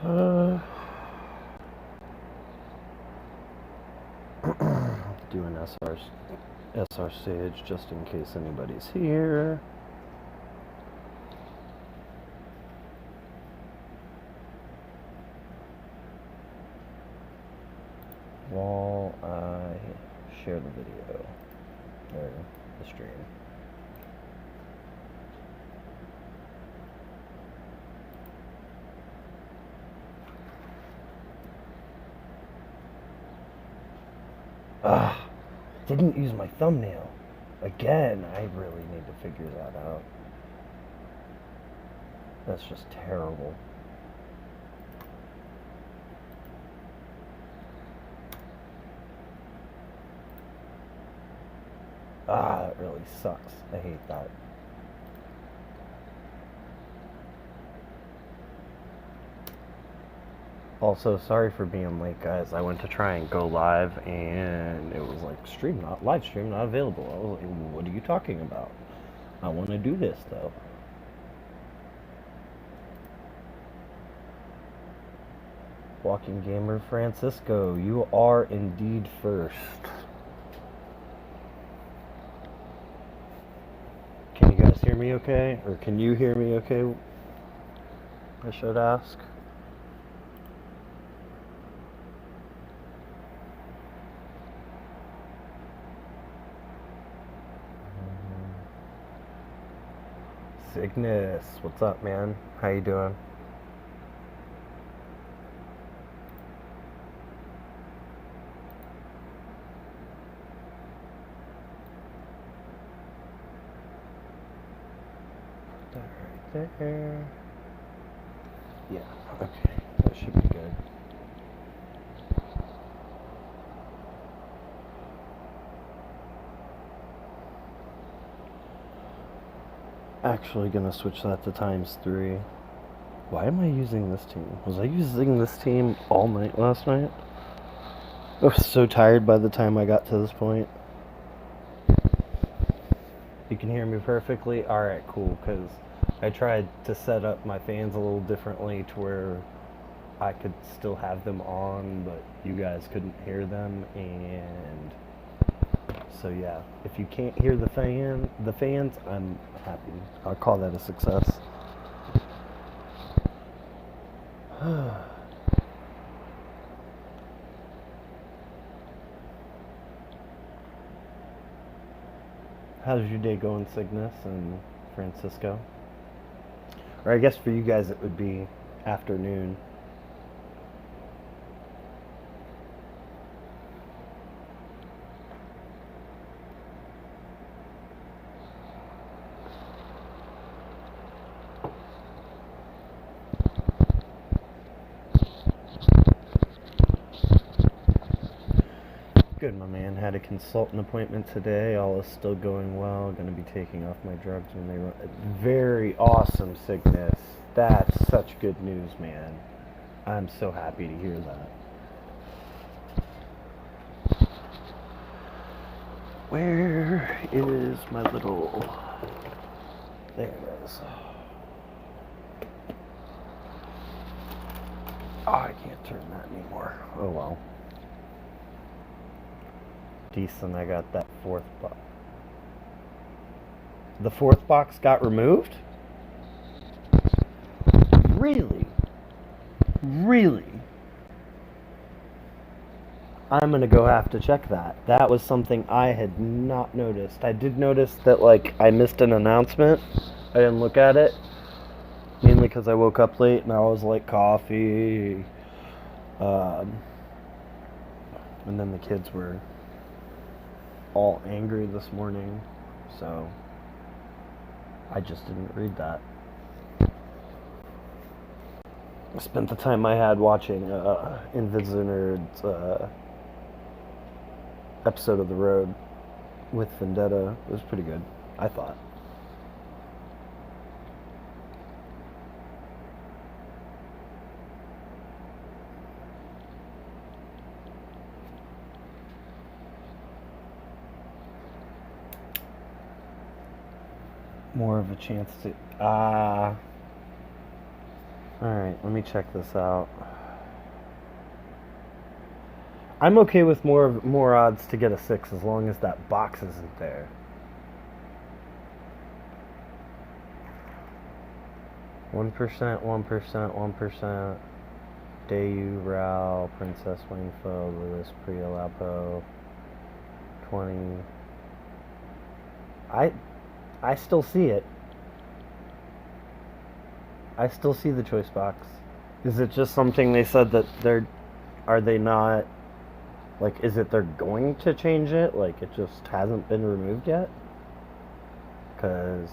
Uh, do an SR stage just in case anybody's here. While I share the video or the stream. Ugh, didn't use my thumbnail. Again, I really need to figure that out. That's just terrible. Ah, it really sucks. I hate that. Also, sorry for being late, guys. I went to try and go live, and it was like live stream not available. I was like, what are you talking about? I want to do this though. Walking Gamer Francisco, you are indeed first. Can you guys hear me okay? Or can you hear me okay? I should ask. Cygnus, what's up, man? How you doing? Put that right there. Yeah, okay. That should be good. Actually gonna switch that to ×3. Why am I using this team? Was I using this team all night last night? I was so tired by the time I got to this point. You can hear me perfectly? Alright, cool, because I tried to set up my fans a little differently to where I could still have them on, but you guys couldn't hear them, and so yeah, if you can't hear the fans, I'm happy. I'll call that a success. How's your day going, Cygnus and Francisco? Or I guess for you guys it would be afternoon. Good, my man. Had a consultant appointment today. All is still going well. Going to be taking off my drugs when they run. Very awesome, Cygnus. That's such good news, man. I'm so happy to hear that. Where is my little... There it is. Oh, I can't turn that anymore. Oh well. Decent, I got that fourth box. The fourth box got removed? Really? Really? I'm gonna go have to check that. That was something I had not noticed. I did notice that, like, I missed an announcement. I didn't look at it. Mainly because I woke up late and I was like, coffee. And then the kids were all angry this morning, so I just didn't read that. I spent the time I had watching Invisinerd's episode of The Road with Vendetta. It was pretty good, I thought. More of a chance to... Alright, let me check this out. I'm okay with more odds to get a 6 as long as that box isn't there. One percent, 1%. Dayu, Rao, Princess Wingfold, Lewis, Priya, Lapo, 20. I still see it. I still see the choice box. Is it just something they said that are they not, like, is it they're going to change it? Like, it just hasn't been removed yet? Because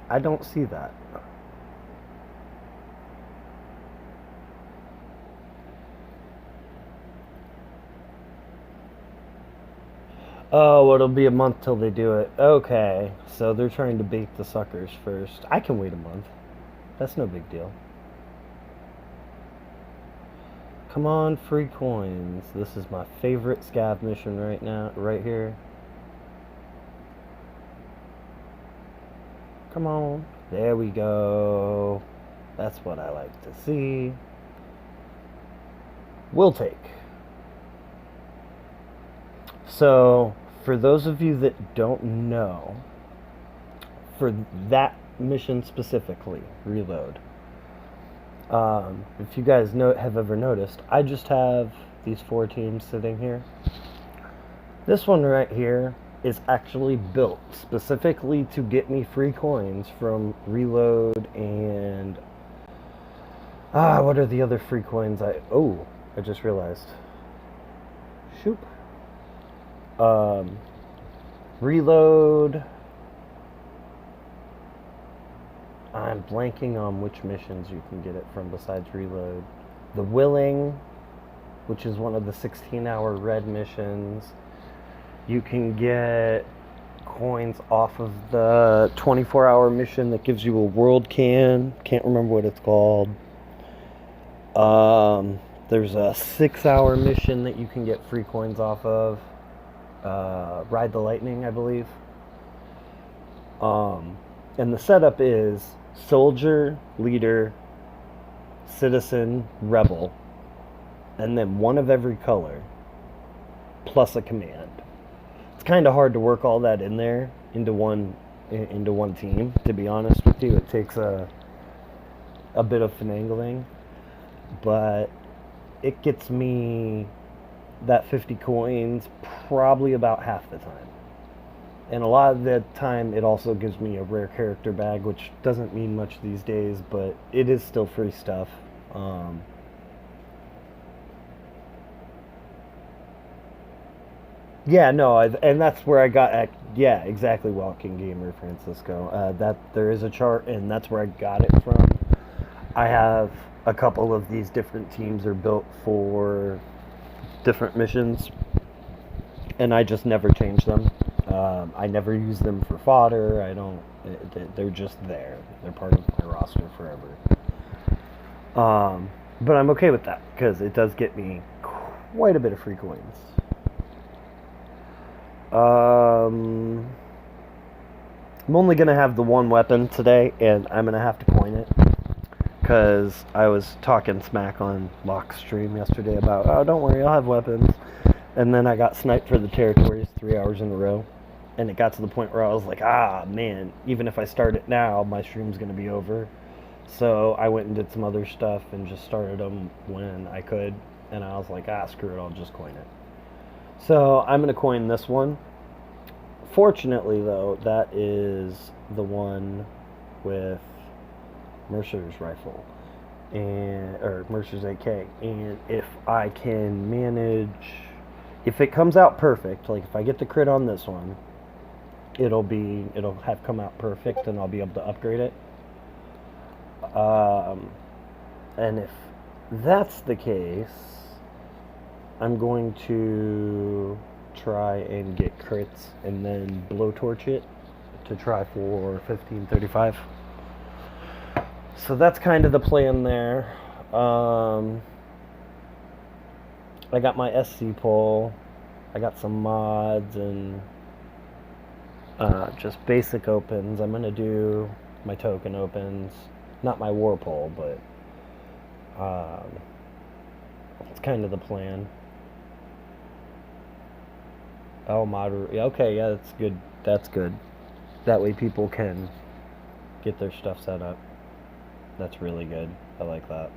I don't see that. Oh, it'll be a month till they do it. Okay, so they're trying to bait the suckers first. I can wait a month. That's no big deal. Come on, free coins. This is my favorite scav mission right now, right here. Come on. There we go. That's what I like to see. We'll take. So, for those of you that don't know, for that mission specifically, reload. If you guys have ever noticed, I just have these 4 teams sitting here. This one right here is actually built specifically to get me free coins from reload and what are the other free coins I just realized. Shoop. Reload. I'm blanking on which missions you can get it from besides reload. The Willing, which is one of the 16-hour red missions. You can get coins off of the 24-hour mission that gives you a world can. Can't remember what it's called. There's a 6-hour mission that you can get free coins off of. Ride the Lightning, I believe. And the setup is soldier, leader, citizen, rebel, and then one of every color, plus a command. It's kind of hard to work all that in there into one team. To be honest with you, it takes a bit of finagling, but it gets me that 50 coins probably about half the time. And a lot of the time, it also gives me a rare character bag, which doesn't mean much these days, but it is still free stuff. Yeah, no, and that's where I got. Yeah, exactly, Walking Gamer Francisco. That there is a chart, and that's where I got it from. I have a couple of these different teams are built for different missions, and I just never change them. I never use them for fodder. I don't. They're just there. They're part of my roster forever. But I'm okay with that because it does get me quite a bit of free coins. I'm only gonna have the one weapon today, and I'm gonna have to coin it because I was talking smack on Locke's stream yesterday about, oh, don't worry, I'll have weapons. And then I got sniped for the territories 3 hours in a row. And it got to the point where I was like, man, even if I start it now, my stream's going to be over. So I went and did some other stuff and just started them when I could. And I was like, screw it, I'll just coin it. So I'm going to coin this one. Fortunately, though, that is the one with Mercer's rifle. Or Mercer's AK. And if I can manage... If it comes out perfect, like if I get the crit on this one, it'll have come out perfect and I'll be able to upgrade it. And if that's the case, I'm going to try and get crits and then blowtorch it to try for 1535. So that's kind of the plan there. I got my SC pole. I got some mods and just basic opens. I'm going to do my token opens. Not my Warpole, but it's kind of the plan. Oh, moderate. Okay, yeah, that's good. That's good. That way people can get their stuff set up. That's really good. I like that.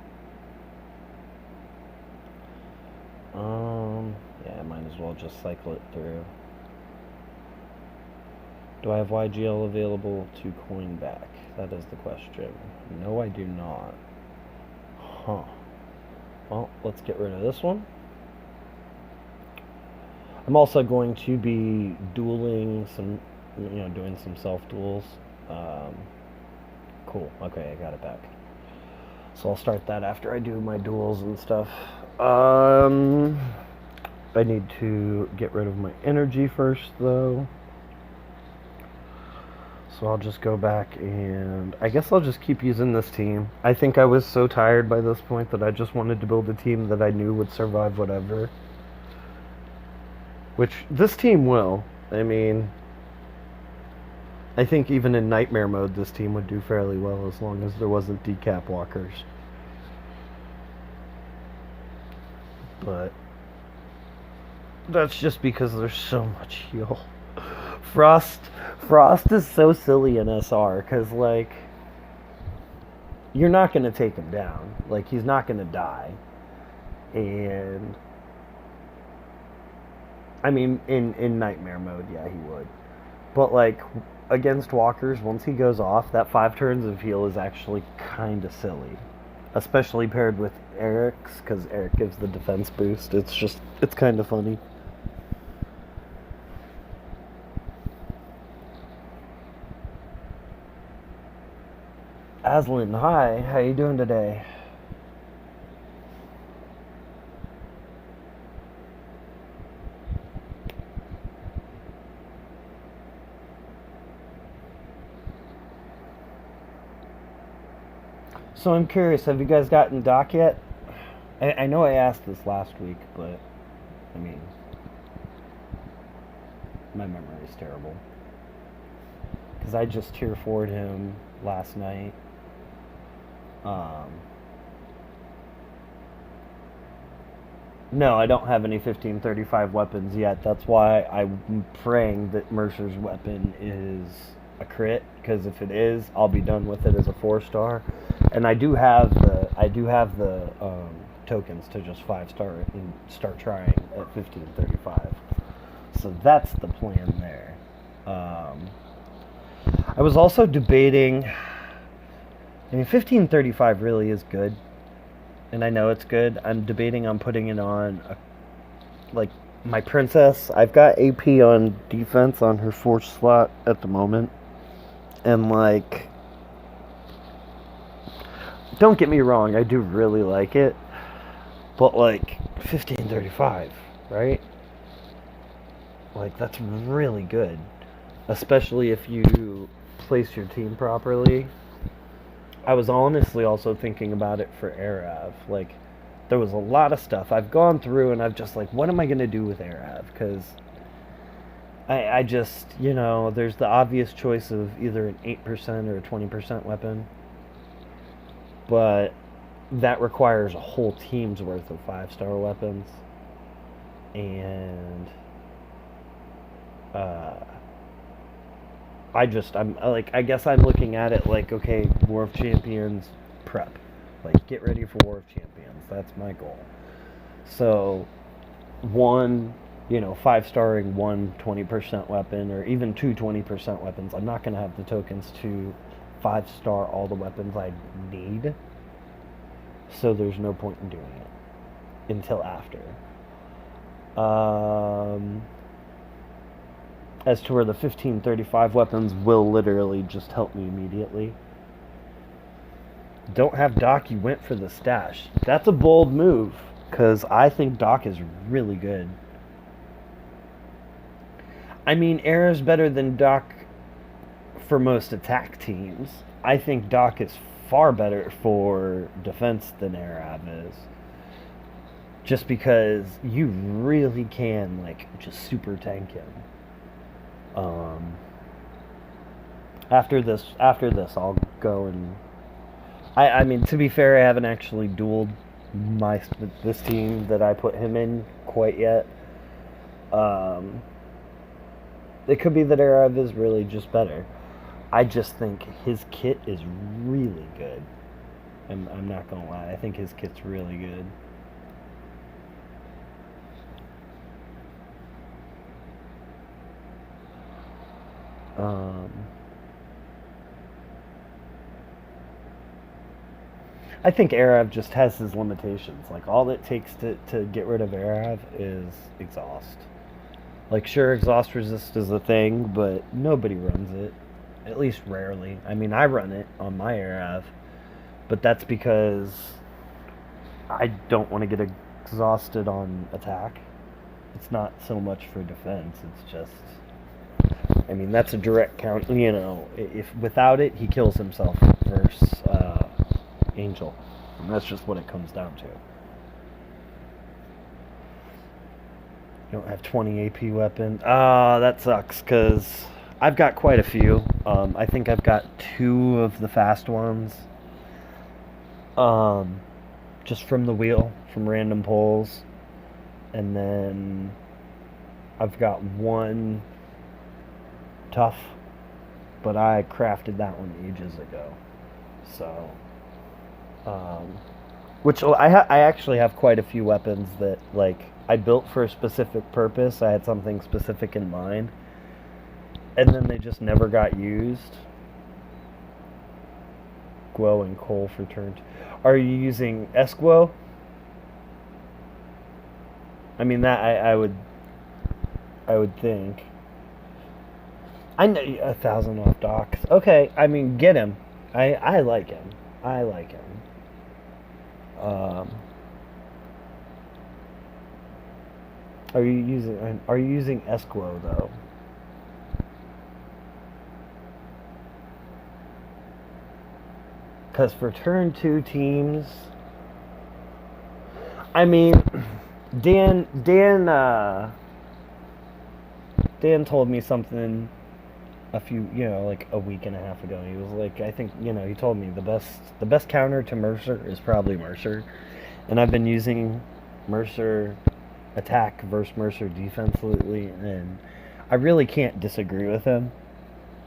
Yeah, I might as well just cycle it through. Do I have YGL available to coin back? That is the question. No, I do not. Huh. Well, let's get rid of this one. I'm also going to be dueling some, doing some self duels. Um, cool. Okay, I got it back. So I'll start that after I do my duels and stuff. I need to get rid of my energy first, though. So I'll just go back and I guess I'll just keep using this team. I think I was so tired by this point that I just wanted to build a team that I knew would survive whatever. Which this team will. I mean, I think even in nightmare mode this team would do fairly well as long as there wasn't decap walkers. But that's just because there's so much heal. Frost is so silly in SR because, like, you're not going to take him down. Like, he's not going to die. And, I mean, in Nightmare mode, yeah, he would. But, like, against walkers, once he goes off, that 5 turns of heal is actually kind of silly. Especially paired with Eric's, because Eric gives the defense boost. It's kind of funny. Aslan, hi. How you doing today? So I'm curious, have you guys gotten Doc yet? I know I asked this last week, but I mean, my memory is terrible. Because I just tier 4'd him last night. No, I don't have any 1535 weapons yet. That's why I'm praying that Mercer's weapon is a crit. Because if it is, I'll be done with it as a 4-star. And I do have the tokens to just 5-star it and start trying at 1535. So that's the plan there. I was also debating. I mean, 1535 really is good, and I know it's good. I'm debating on putting it on, like, my princess. I've got AP on defense on her 4th slot at the moment, and, like, don't get me wrong, I do really like it, but, like, 1535, right? Like, that's really good, especially if you place your team properly. I was honestly also thinking about it for Arav. Like, there was a lot of stuff I've gone through, and I've just, like, what am I going to do with Arav? Because I just, there's the obvious choice of either an 8% or a 20% weapon. But that requires a whole team's worth of 5-star weapons. And I guess I'm looking at it like, okay, War of Champions prep. Like, get ready for War of Champions. That's my goal. So, 5-starring one 20% weapon, or even 2 20% weapons. I'm not going to have the tokens to 5-star all the weapons I need. So there's no point in doing it until after. As to where the 1535 weapons will literally just help me immediately. Don't have Doc, you went for the stash. That's a bold move, because I think Doc is really good. I mean, Era's better than Doc for most attack teams. I think Doc is far better for defense than Arav is. Just because you really can, like, just super tank him. After this, I'll go and I mean, to be fair, I haven't actually dueled my this team that I put him in quite yet. Um, it could be that Arav is really just better. I just think his kit is really good. I'm not gonna lie. I think his kit's really good. Um, I think Arav just has his limitations. Like all it takes to get rid of Arav is exhaust. Like sure, exhaust resist is a thing, but nobody runs it. At least rarely. I mean, I run it on my Arav, but that's because I don't want to get exhausted on attack. It's not so much for defense. It's just, I mean, that's a direct count. You know, if without it, he kills himself versus Angel. And that's just what it comes down to. You don't have 20 AP weapons. Ah, that sucks because I've got quite a few. I think I've got 2 of the fast ones. Just from the wheel, from random pulls. And then I've got 1 tough, but I crafted that one ages ago. So, which I actually have quite a few weapons that like I built for a specific purpose. I had something specific in mind, and then they just never got used. Guo and Cole for turn 2. Are you using Esquo? I mean that I would think. I know 1,000 off docks. Okay, I mean get him. I like him. I like him. Um, are you using Esquo though? Because for turn 2 teams, I mean, Dan told me something a few, like a week and a half ago. He was like, I think, he told me the best counter to Mercer is probably Mercer, and I've been using Mercer attack versus Mercer defense lately, and I really can't disagree with him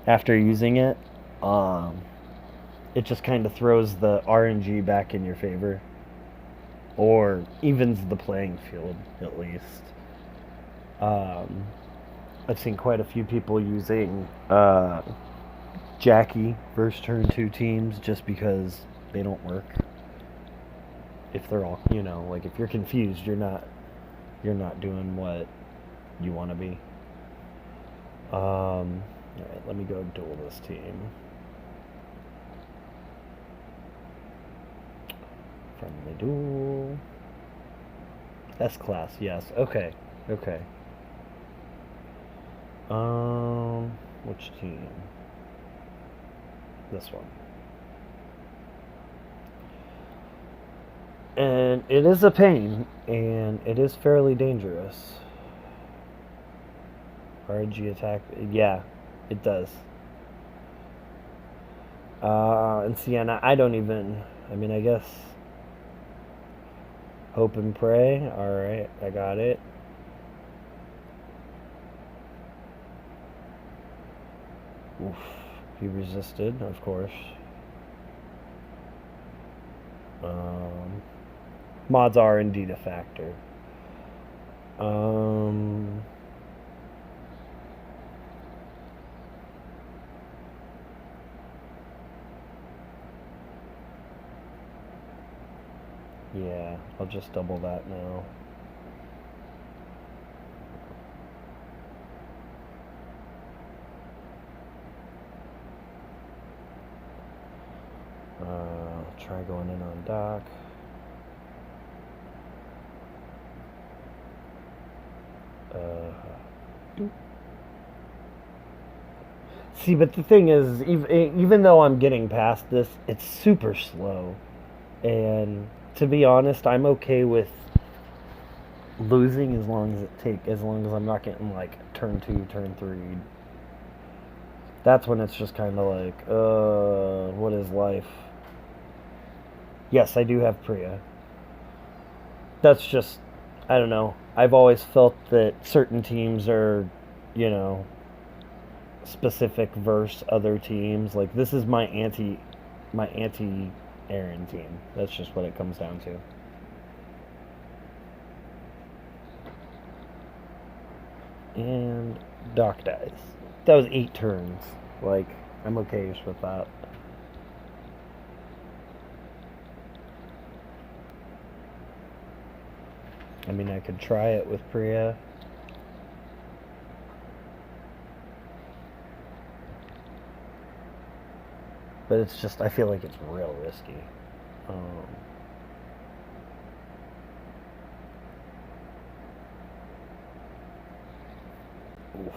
after using it. It just kind of throws the RNG back in your favor, or evens the playing field at least. I've seen quite a few people using Jackie versus turn 2 teams just because they don't work. If they're all, like if you're confused, you're not doing what you want to be. All right, let me go duel this team. Friendly duel. S-class, yes. Okay. Which team? This one. And it is a pain, and it is fairly dangerous. RNG attack, yeah, it does. And Sienna, I don't even, I mean, I guess, hope and pray, alright, I got it. Oof, he resisted, of course. Mods are indeed a factor. Yeah, I'll just double that now. Try going in on dock. See, but the thing is, even though I'm getting past this, it's super slow. And to be honest, I'm okay with losing as long as I'm not getting like turn 2, turn 3 That's when it's just kind of like, what is life? Yes, I do have Priya. That's just, I don't know. I've always felt that certain teams are, you know, specific versus other teams. Like this is my anti Aaron team. That's just what it comes down to. And Doc dies. That was 8 turns. Like, I'm okay with that. I mean, I could try it with Priya. But it's just, I feel like it's real risky. Um, oof.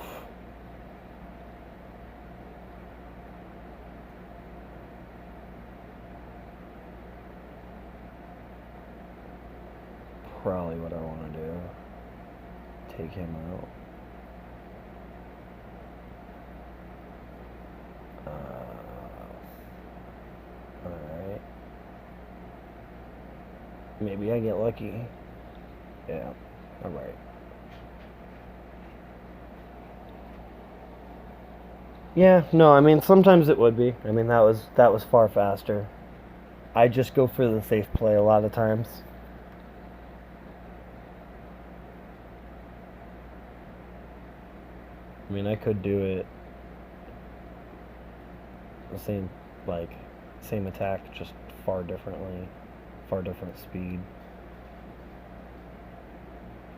Probably what I want to do. Take him out. Alright. Maybe I get lucky. Yeah. Alright. Yeah, no, I mean sometimes it would be. I mean that was far faster. I just go for the safe play a lot of times. I mean I could do it the same like same attack just far differently, far different speed.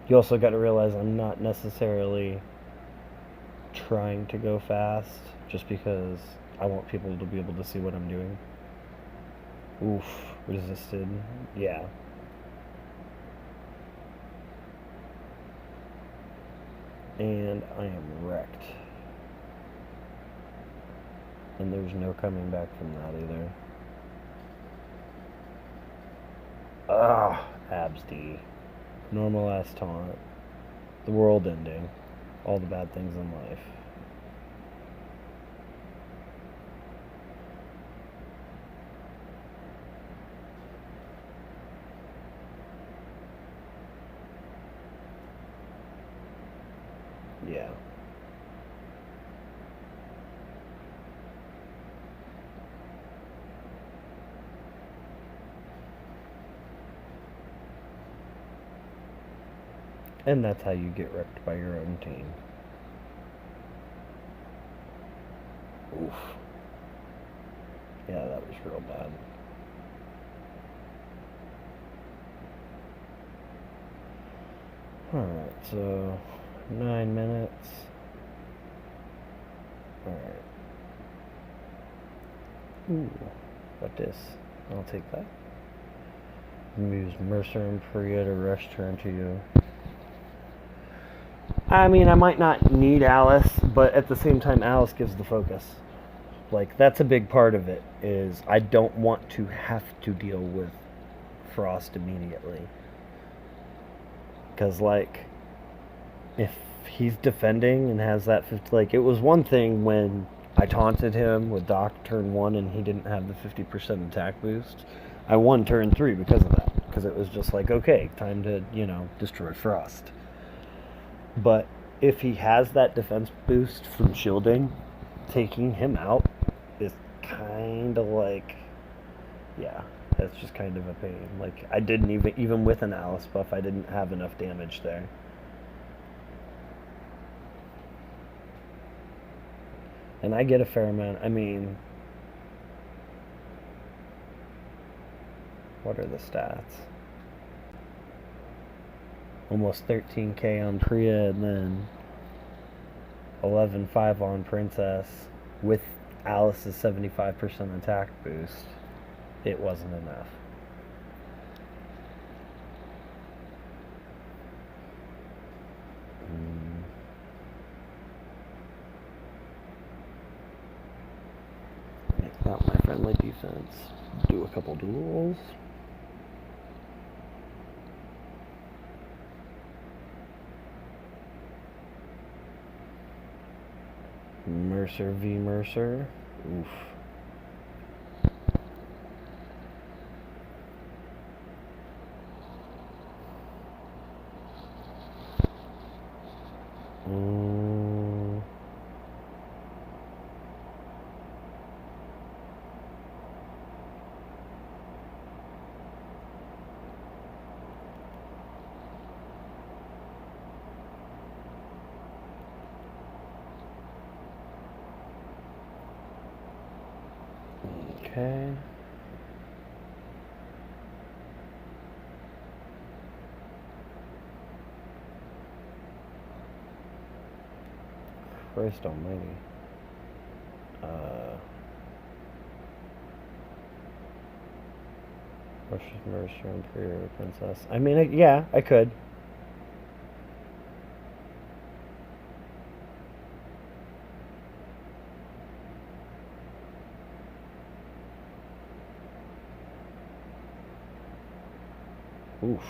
You also got to realize I'm not necessarily trying to go fast just because I want people to be able to see what I'm doing. Oof, resisted. Yeah. And I am wrecked. And there's no coming back from that either. Ah, abs D. Normal ass taunt. The world ending. All the bad things in life. Yeah. And that's how you get wrecked by your own team. Oof. Yeah, that was real bad. Alright, so 9 minutes. Alright. Ooh, got this. I'll take that. Use Mercer and Priya to rush turn to you. I mean, I might not need Alice, but at the same time, Alice gives the focus. Like, that's a big part of it, is I don't want to have to deal with Frost immediately. Because, like, if he's defending and has that 50, like, it was one thing when I taunted him with Doc turn 1 and he didn't have the 50% attack boost. I won turn 3 because of that. Because it was just like, okay, time to, destroy Frost. But if he has that defense boost from shielding, taking him out is kind of like, yeah, that's just kind of a pain. Like, I didn't even with an Alice buff, I didn't have enough damage there. And I get a fair amount. I mean, what are the stats? Almost 13k on Priya and then 11.5 on Princess with Alice's 75% attack boost. It wasn't enough. Make that my friendly defense. Do a couple duels. Mercer v. Mercer. Oof. Okay. Christ almighty. Russia's Mercer and Pre-woc Princess. I mean, yeah, I could. Oof.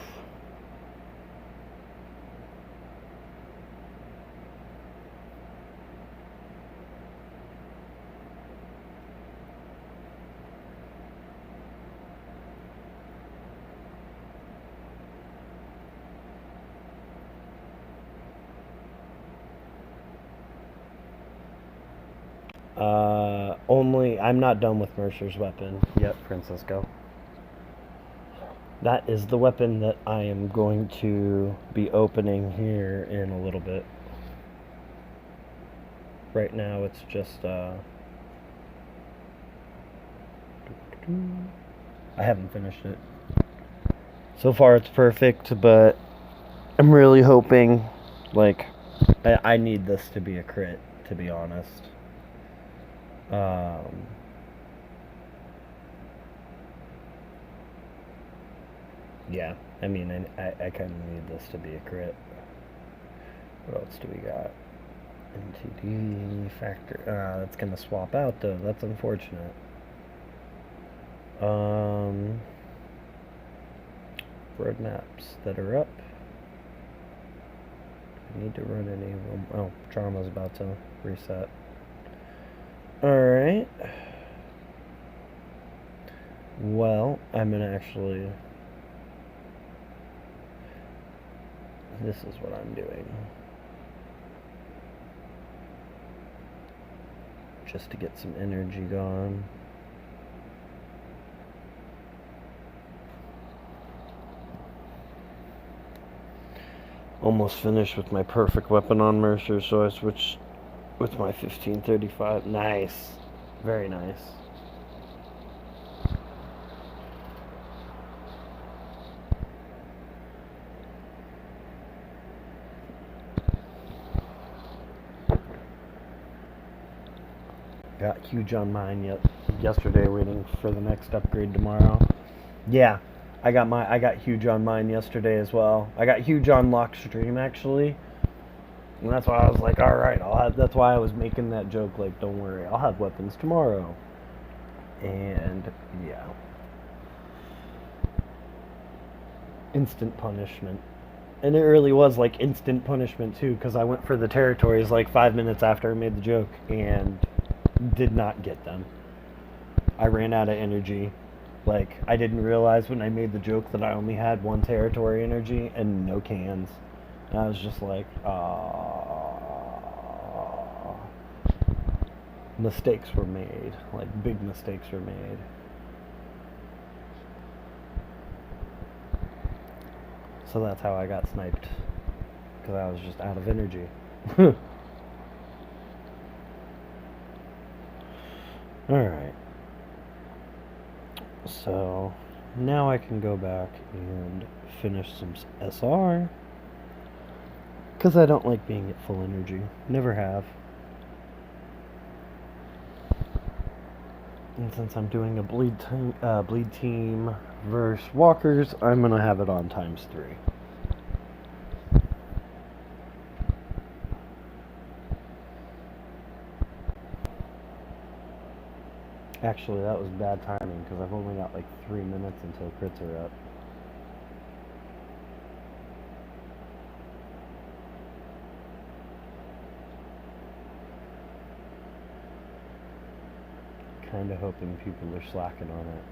Only I'm not done with Mercer's weapon yet, Princess. Go. That is the weapon that I am going to be opening here in a little bit. Right now it's just I haven't finished it. So far it's perfect, but I'm really hoping, like, I need this to be a crit, to be honest. Yeah, I mean, I kind of need this to be a crit. What else do we got? NTD factor. That's gonna swap out though. That's unfortunate. Roadmaps that are up. I need to run any of them. Oh, Drama's about to reset. Alright. Well, I'm gonna actually... This is what I'm doing. Just to get some energy going. Almost finished with my perfect weapon on Mercer, so I switched with my 1535. Nice. Very nice. Got huge on mine yesterday, waiting for the next upgrade tomorrow. Yeah, I got huge on mine yesterday as well. I got huge on lock stream actually, and that's why I was like, all right, that's why I was making that joke. Like, don't worry, I'll have weapons tomorrow. And yeah, instant punishment. And it really was like instant punishment too, because I went for the territories like 5 minutes after I made the joke and did not get them. I ran out of energy. Like, I didn't realize when I made the joke that I only had one territory energy and no cans. And I was just like, mistakes were made. Like, big mistakes were made. So that's how I got sniped. Because I was just out of energy. Alright. So, now I can go back and finish some SR. Because I don't like being at full energy. Never have. And since I'm doing a bleed team versus walkers, I'm going to have it on ×3. Actually, that was bad timing because I've only got like 3 minutes until crits are up. kind of hoping people are slacking on it.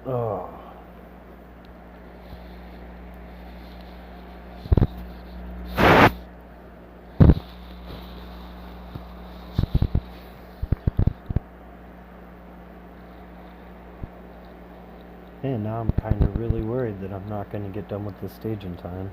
Oh. And now I'm kind of really worried that I'm not going to get done with this stage in time.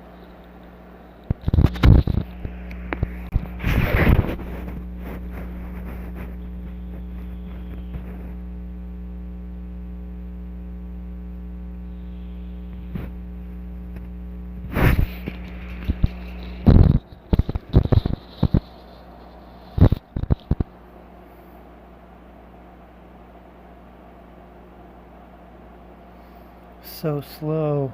So slow.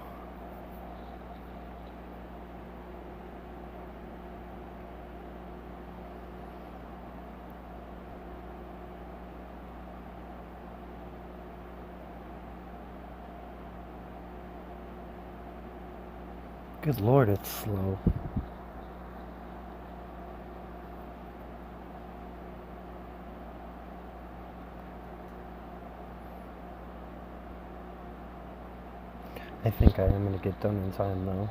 Good Lord, it's slow. I think I am going to get done in time, though.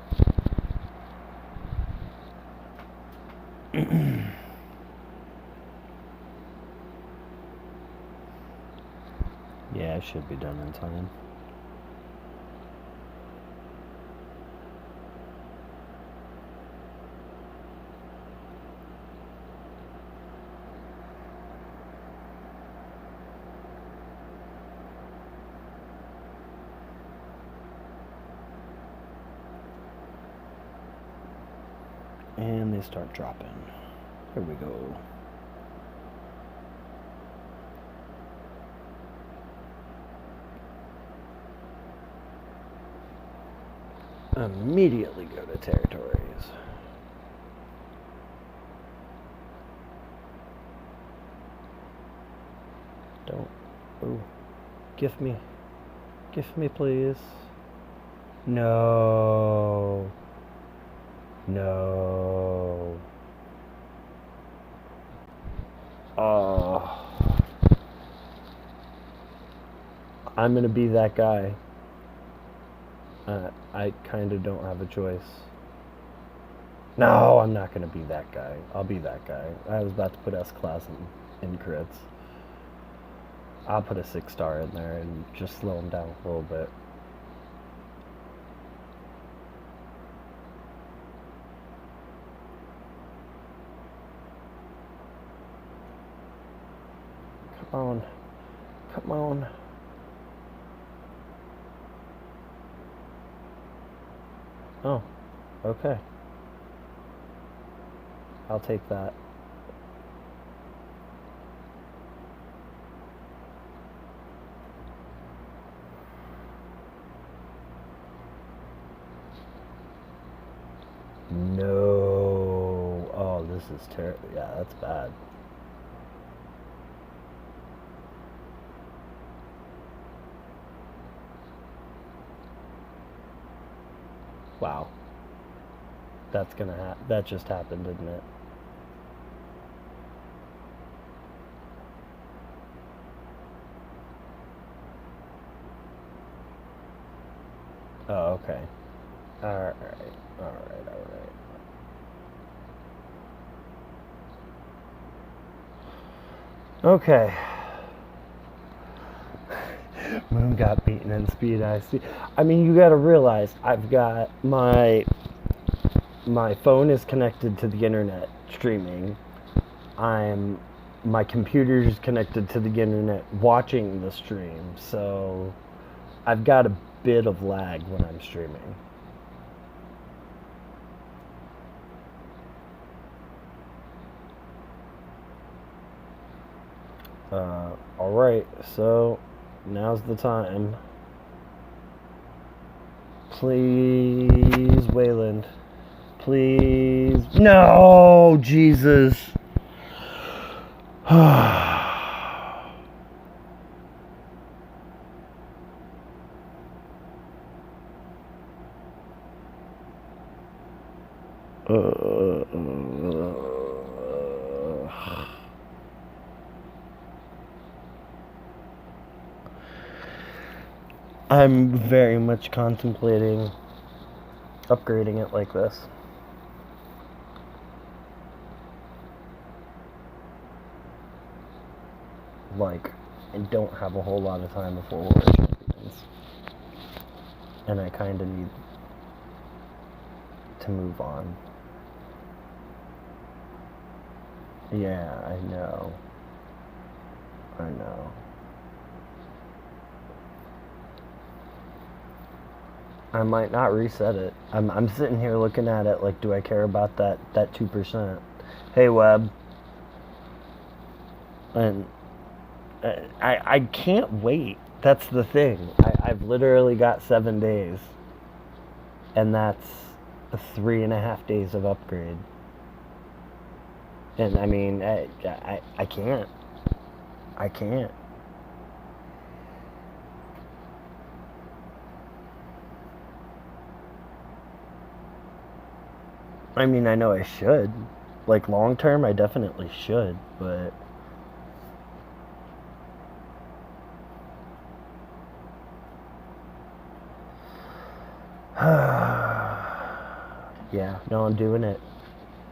Yeah, I should be done in time. And they start dropping. Here we go. Immediately go to territories. Don't. Ooh. Gift me. Gift me, please. No. No. Oh. I'm gonna be that guy. I kind of don't have a choice. No, I'm not gonna be that guy. I'll be that guy. I was about to put S-Class in crits. I'll put a 6-star in there and just slow him down a little bit. Come on. Come on. Oh, okay. I'll take that. No. Oh, this is terrible. Yeah, that's bad. Wow. That's gonna happen. That just happened, didn't it? Oh, okay. Alright. Alright. Okay. Moon got beaten in speed. I mean, you gotta realize I've got my phone is connected to the internet streaming. My computer is connected to the internet watching the stream. So I've got a bit of lag when I'm streaming. Alright, so now's the time. Please, Wayland. Please. No, Jesus. I'm very much contemplating upgrading it like this. Like, I don't have a whole lot of time before World Champions. And I kind of need to move on. Yeah, I know. I know. I might not reset it. I'm sitting here looking at it like, do I care about that 2%? Hey, Webb. And I can't wait. That's the thing. I've literally got 7 days. And that's 3.5 days of upgrade. And I mean, I can't. I can't. I mean, I know I should. Like, long term, I definitely should, but. Yeah, no, I'm doing it.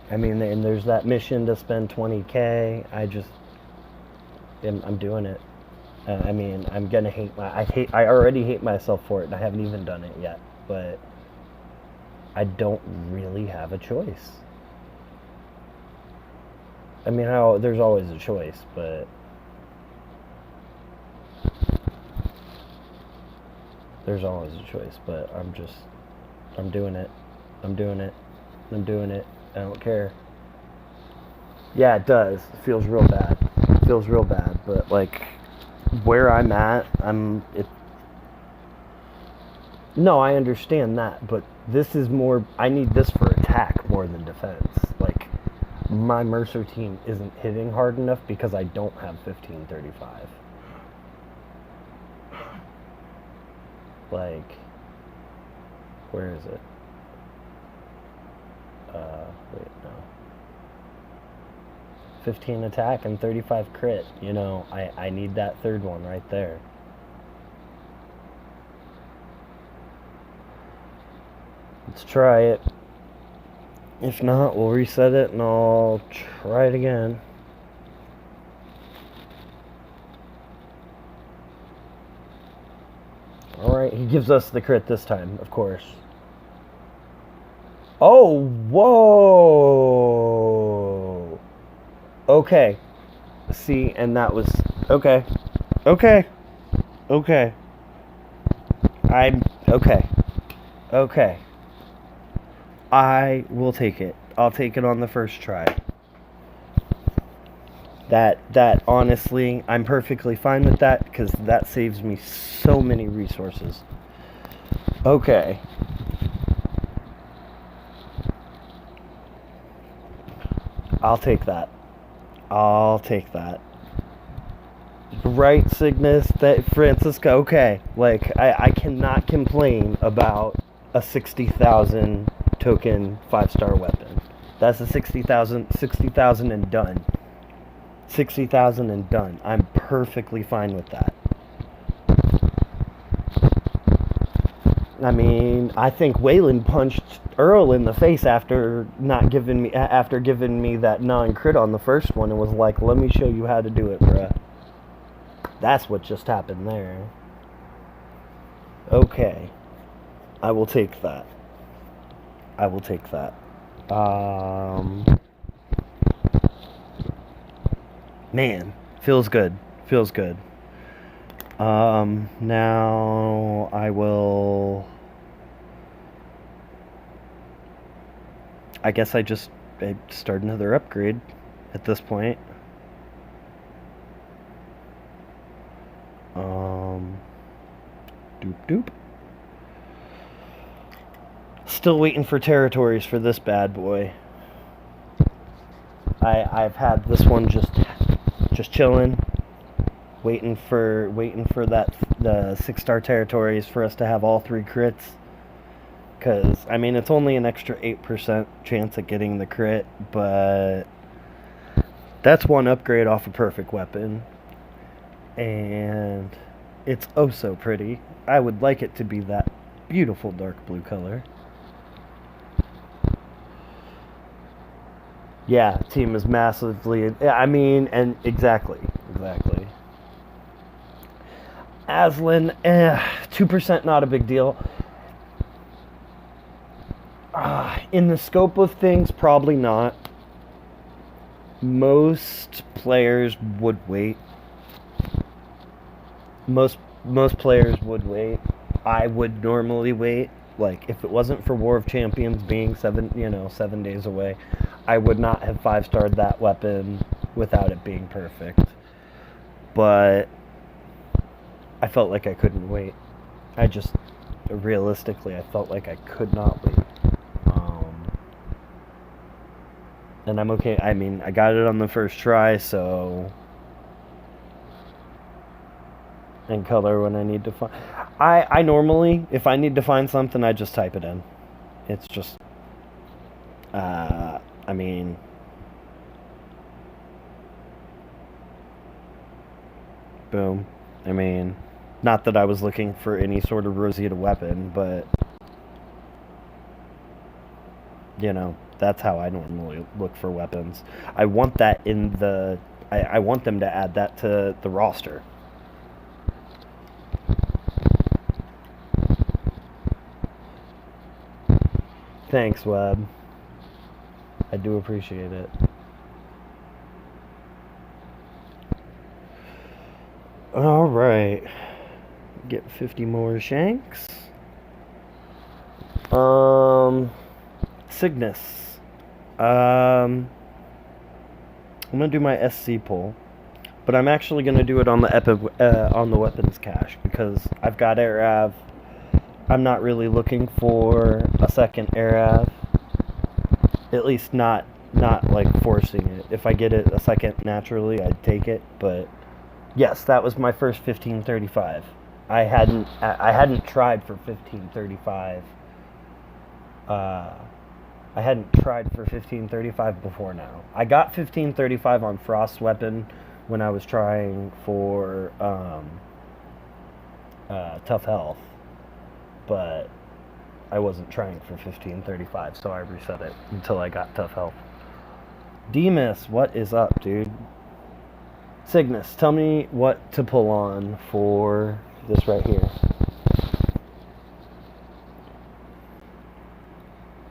I mean, and there's that mission to spend 20K. I'm doing it. I mean, I'm gonna I already hate myself for it, and I haven't even done it yet. But I don't really have a choice. I mean, there's always a choice, but there's always a choice. But I'm doing it. I'm doing it. I'm doing it. I don't care. Yeah, it does. It feels real bad. It feels real bad, but like where I'm at, no, I understand that, but this is more. I need this for attack more than defense. Like my Mercer team isn't hitting hard enough because I don't have 1535. Like, where is it? Wait, no. 15 attack and 35 crit. You know, I need that third one right there. Let's try it. If not, we'll reset it and I'll try it again. Alright, he gives us the crit this time, of course. Oh, whoa! Okay. See, and that was... Okay. Okay. Okay. Okay. Okay. I will take it. I'll take it on the first try. That honestly, I'm perfectly fine with that because that saves me so many resources. Okay. I'll take that. I'll take that. Right, Cygnus, that Francisco. Okay, like I cannot complain about a 60,000 token 5-star weapon. That's a 60,000 and done. 60,000 and done. I'm perfectly fine with that. I mean, I think Wayland punched Earl in the face after giving me that non-crit on the first one and was like, "Let me show you how to do it, bruh." That's what just happened there. Okay. I will take that. I will take that. Man, feels good. Feels good. Now I will... I guess I start another upgrade at this point. Doop doop. Still waiting for territories for this bad boy. I've had this one just chilling, waiting for that the 6-star territories for us to have all 3 crits. Cause I mean it's only an extra 8% chance at getting the crit, but that's one upgrade off a perfect weapon, and it's oh so pretty. I would like it to be that beautiful dark blue color. Yeah, team is massively. I mean, and exactly. Aslan, 2% not a big deal. In the scope of things, probably not. Most players would wait. Most players would wait. I would normally wait. Like, if it wasn't for War of Champions being 7 days away, I would not have 5-starred that weapon without it being perfect. But I felt like I couldn't wait. Realistically, I felt like I could not wait. And I'm okay. I mean, I got it on the first try, so. And color when I need to find. I normally, if I need to find something, I just type it in. It's just. I mean. Boom. I mean, not that I was looking for any sort of Rosita weapon, but. That's how I normally look for weapons. I want that in the. I want them to add that to the roster. Thanks, Webb. I do appreciate it. Alright. Get 50 more shanks. Cygnus. I'm gonna do my SC pull, but I'm actually gonna do it on the on the weapons cache because I've got Arav. I'm not really looking for a second Arav. At least not like forcing it. If I get it a second naturally, I'd take it. But yes, that was my first 1535. I hadn't tried for 1535. I hadn't tried for 1535 before now. I got 1535 on Frost Weapon when I was trying for Tough Health, but I wasn't trying for 1535, so I reset it until I got Tough Health. Demas, what is up, dude? Cygnus, tell me what to pull on for this right here.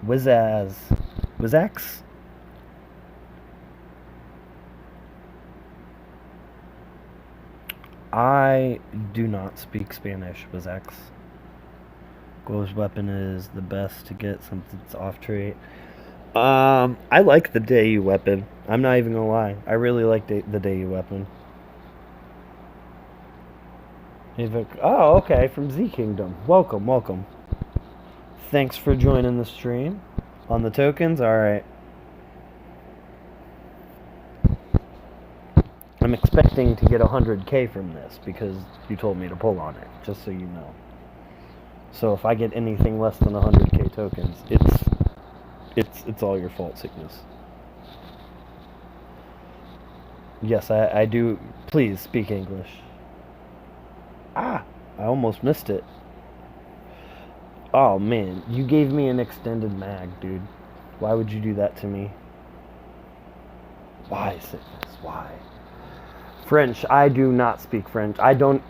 Wizax? I do not speak Spanish, Wizax. Go's weapon is the best to get something that's off trait. I like the Dayu weapon. I'm not even gonna lie. I really like the Dayu weapon. Oh, okay, from Z Kingdom. Welcome. Thanks for joining the stream. On the tokens? Alright. I'm expecting to get 100k from this because you told me to pull on it, just so you know. So if I get anything less than 100k tokens, it's all your fault, Cygnus. Yes, I do. Please speak English. I almost missed it. Oh man, you gave me an extended mag, dude. Why would you do that to me? Why, Cygnus? Why? French. I do not speak French. I don't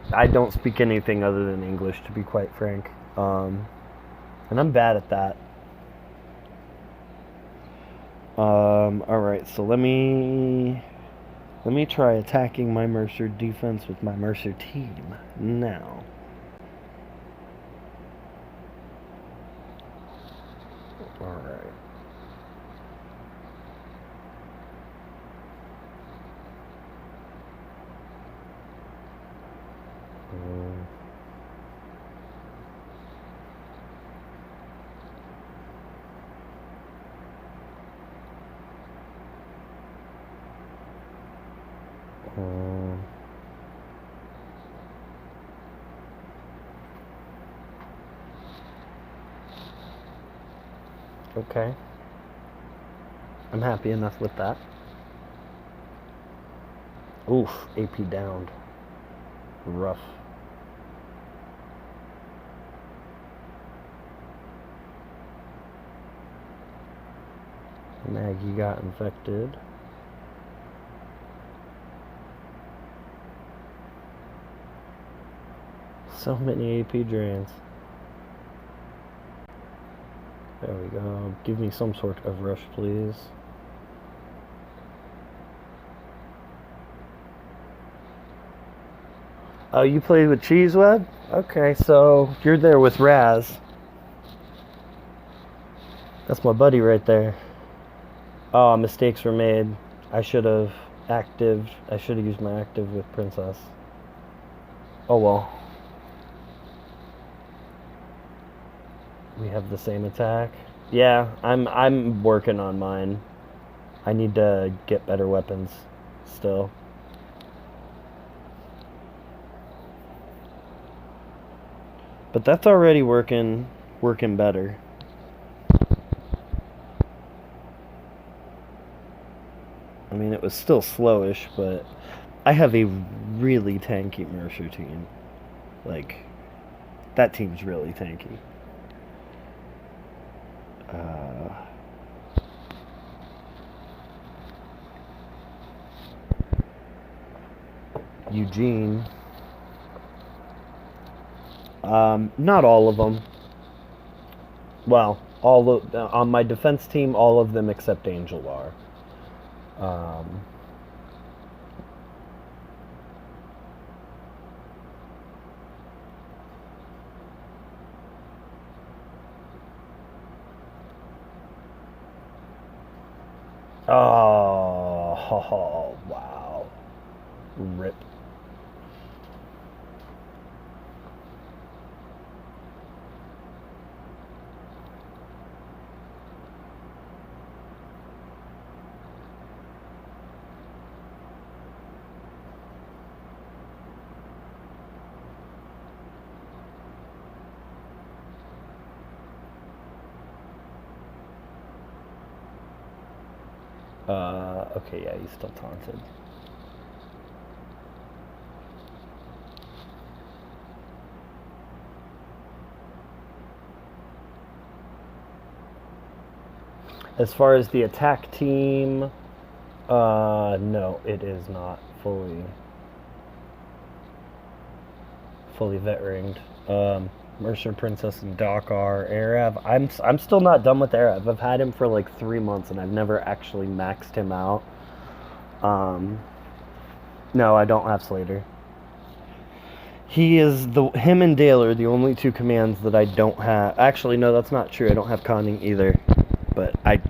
speak anything other than English, to be quite frank. And I'm bad at that. Alright, so let me try attacking my Mercer defense with my Mercer team now. Alright. Okay. I'm happy enough with that. Oof, AP downed. Rough. Maggie got infected. So many AP drains. There we go. Give me some sort of rush, please. Oh, you played with Cheeseweb? Okay, so you're there with Raz. That's my buddy right there. Oh, mistakes were made. I should have used my active with Princess. Oh well. We have the same attack. Yeah, I'm working on mine. I need to get better weapons still. But that's already working better. I mean, it was still slowish, but I have a really tanky Mercer team. Like, that team's really tanky. Eugene. Not all of them. Well, on my defense team, all of them except Angel are. Oh, wow. Rip. Okay, yeah, he's still taunted. As far as the attack team, no, it is not fully vet ringed. Mercer, Princess, and Doc are. Arav, I'm still not done with Arav. I've had him for like 3 months and I've never actually maxed him out. No, I don't have Slater. Him and Dale are the only two commands that I don't have. Actually, no, that's not true. I don't have Conning either, but I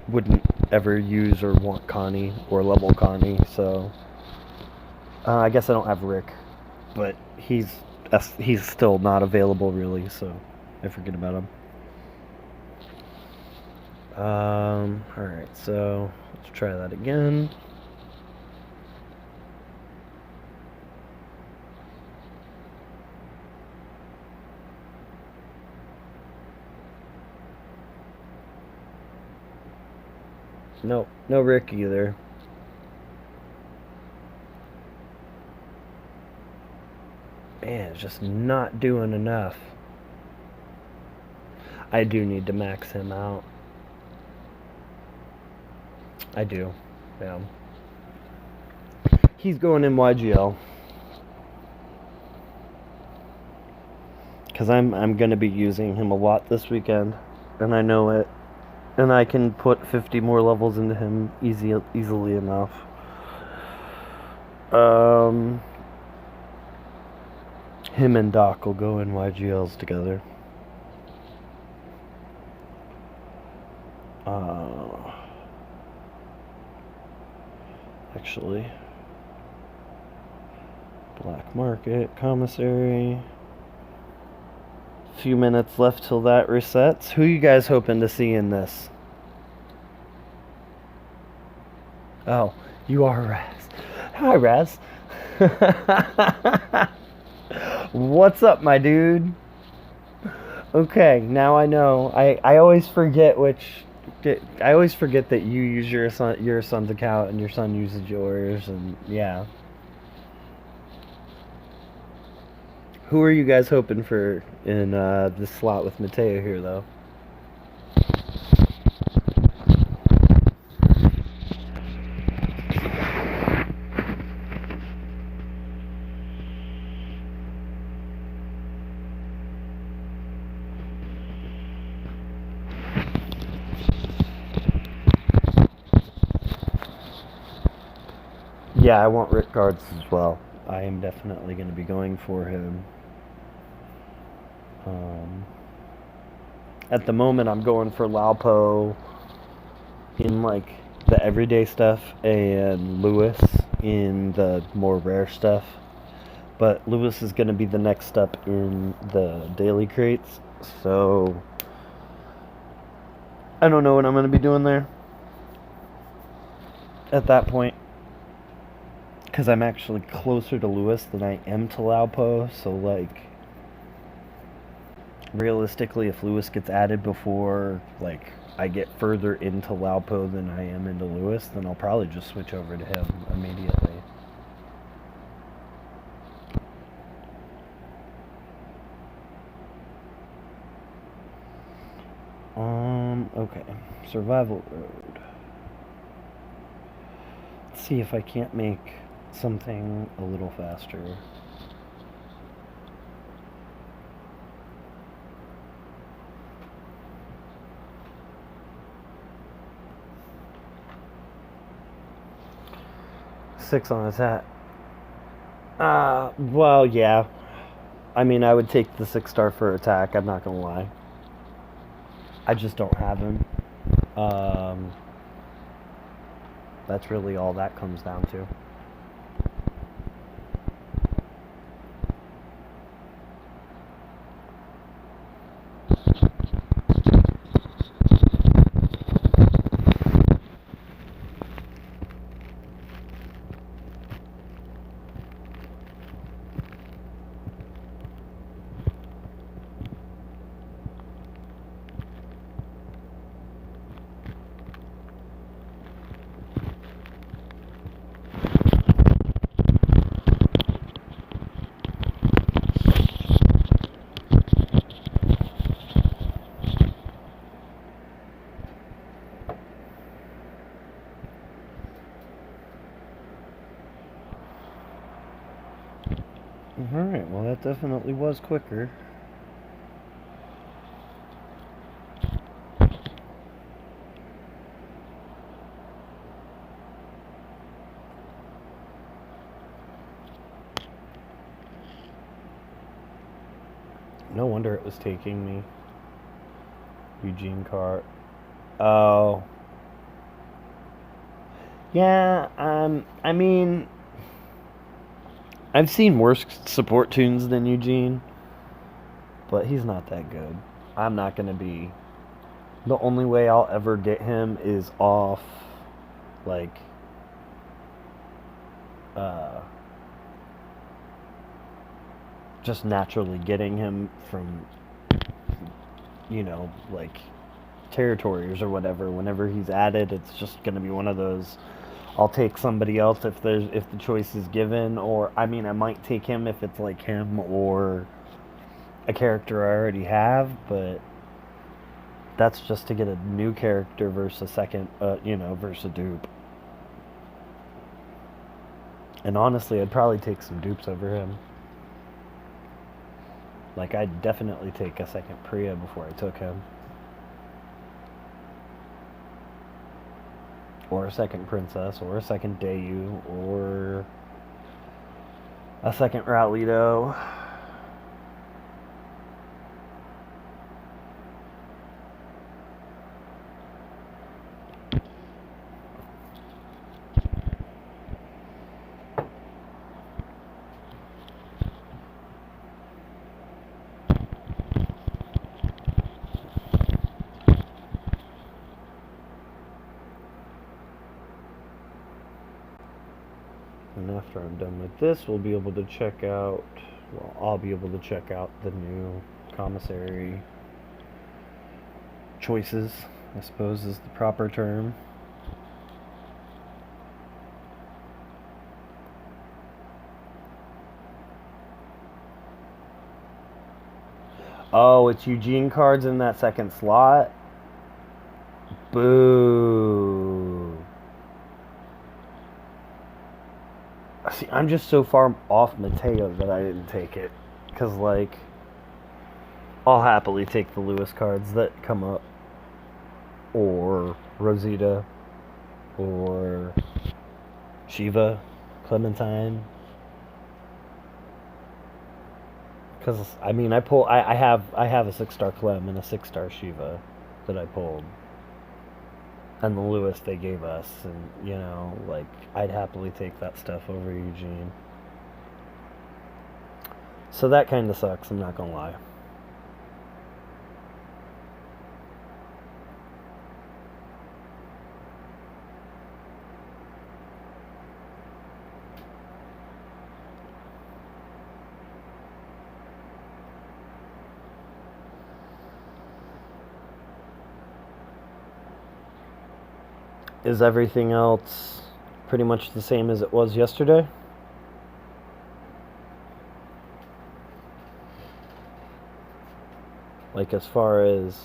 wouldn't ever use or want Connie or level Connie, so I guess I don't have Rick, but he's still not available really, so I forget about him. Alright, so let's try that again. Nope, no Rick either. Man, it's just not doing enough. I do need to max him out. I do, yeah. He's going in YGL. Because I'm going to be using him a lot this weekend, and I know it. And I can put 50 more levels into him easily enough. Him and Doc will go in YGLs together. Actually, Black Market, Commissary. Few minutes left till that resets. Who you guys hoping to see in this? Oh, you are Raz. Hi, Raz. What's up, my dude? Okay, now I know. I always forget which. I always forget that you use your son's account and your son uses yours, and yeah. Who are you guys hoping for in this slot with Mateo here, though? Yeah, I want Rick Cards as well. I am definitely going to be going for him. Um, at the moment, I'm going for Laupo in like the everyday stuff and Lewis in the more rare stuff. But Lewis is going to be the next step in the daily crates, so I don't know what I'm going to be doing there at that point. Because I'm actually closer to Lewis than I am to Laupo, so like realistically, if Lewis gets added before like I get further into Laupo than I am into Lewis, then I'll probably just switch over to him immediately. Okay. Survival Road. Let's see if I can't make something a little faster. Six on attack. Well, yeah. I mean, I would take the 6-star for attack, I'm not gonna lie. I just don't have him. Um, that's really all that comes down to. Alright, well, that definitely was quicker. No wonder it was taking me. Eugene Cart. Oh. Yeah, I mean, I've seen worse support tunes than Eugene, but he's not that good. I'm not gonna be. The only way I'll ever get him is off, like, uh, just naturally getting him from, like territories or whatever. Whenever he's added, it's just gonna be one of those. I'll take somebody else if the choice is given, or I mean, I might take him if it's like him or a character I already have, but that's just to get a new character versus a second, versus a dupe. And honestly, I'd probably take some dupes over him. Like, I'd definitely take a second Priya before I took him. Or a second Princess, or a second Dayu, or a second Rowlito. And after I'm done with this, we'll be able to check out, well, I'll be able to check out the new commissary choices, I suppose, is the proper term. Oh, it's Eugene cards in that second slot? Boo. See, I'm just so far off Mateo that I didn't take it. Because, like, I'll happily take the Lewis cards that come up. Or Rosita. Or Shiva. Clementine. Because, I mean, I have a 6-star Clem and a 6-star Shiva that I pulled. And the Lewis they gave us, and, you know, like, I'd happily take that stuff over Eugene. So that kind of sucks, I'm not gonna lie. Is everything else pretty much the same as it was yesterday? Like, as far as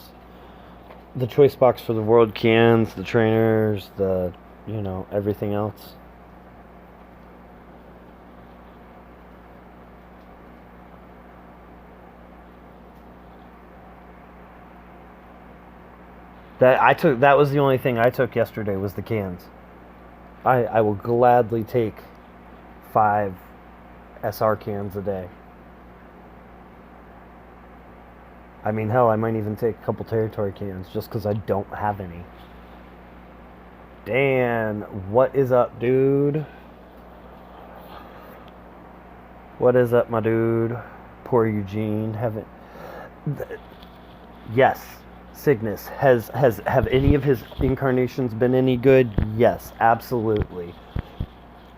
the choice box for the world cans, the trainers, the, you know, everything else? That was the only thing I took yesterday was the cans. I will gladly take 5 SR cans a day. I mean, hell, I might even take a couple territory cans just because I don't have any. Dan, what is up, dude? What is up, my dude? Poor Eugene. Haven't. Yes, Cygnus. Have any of his incarnations been any good? Yes, absolutely.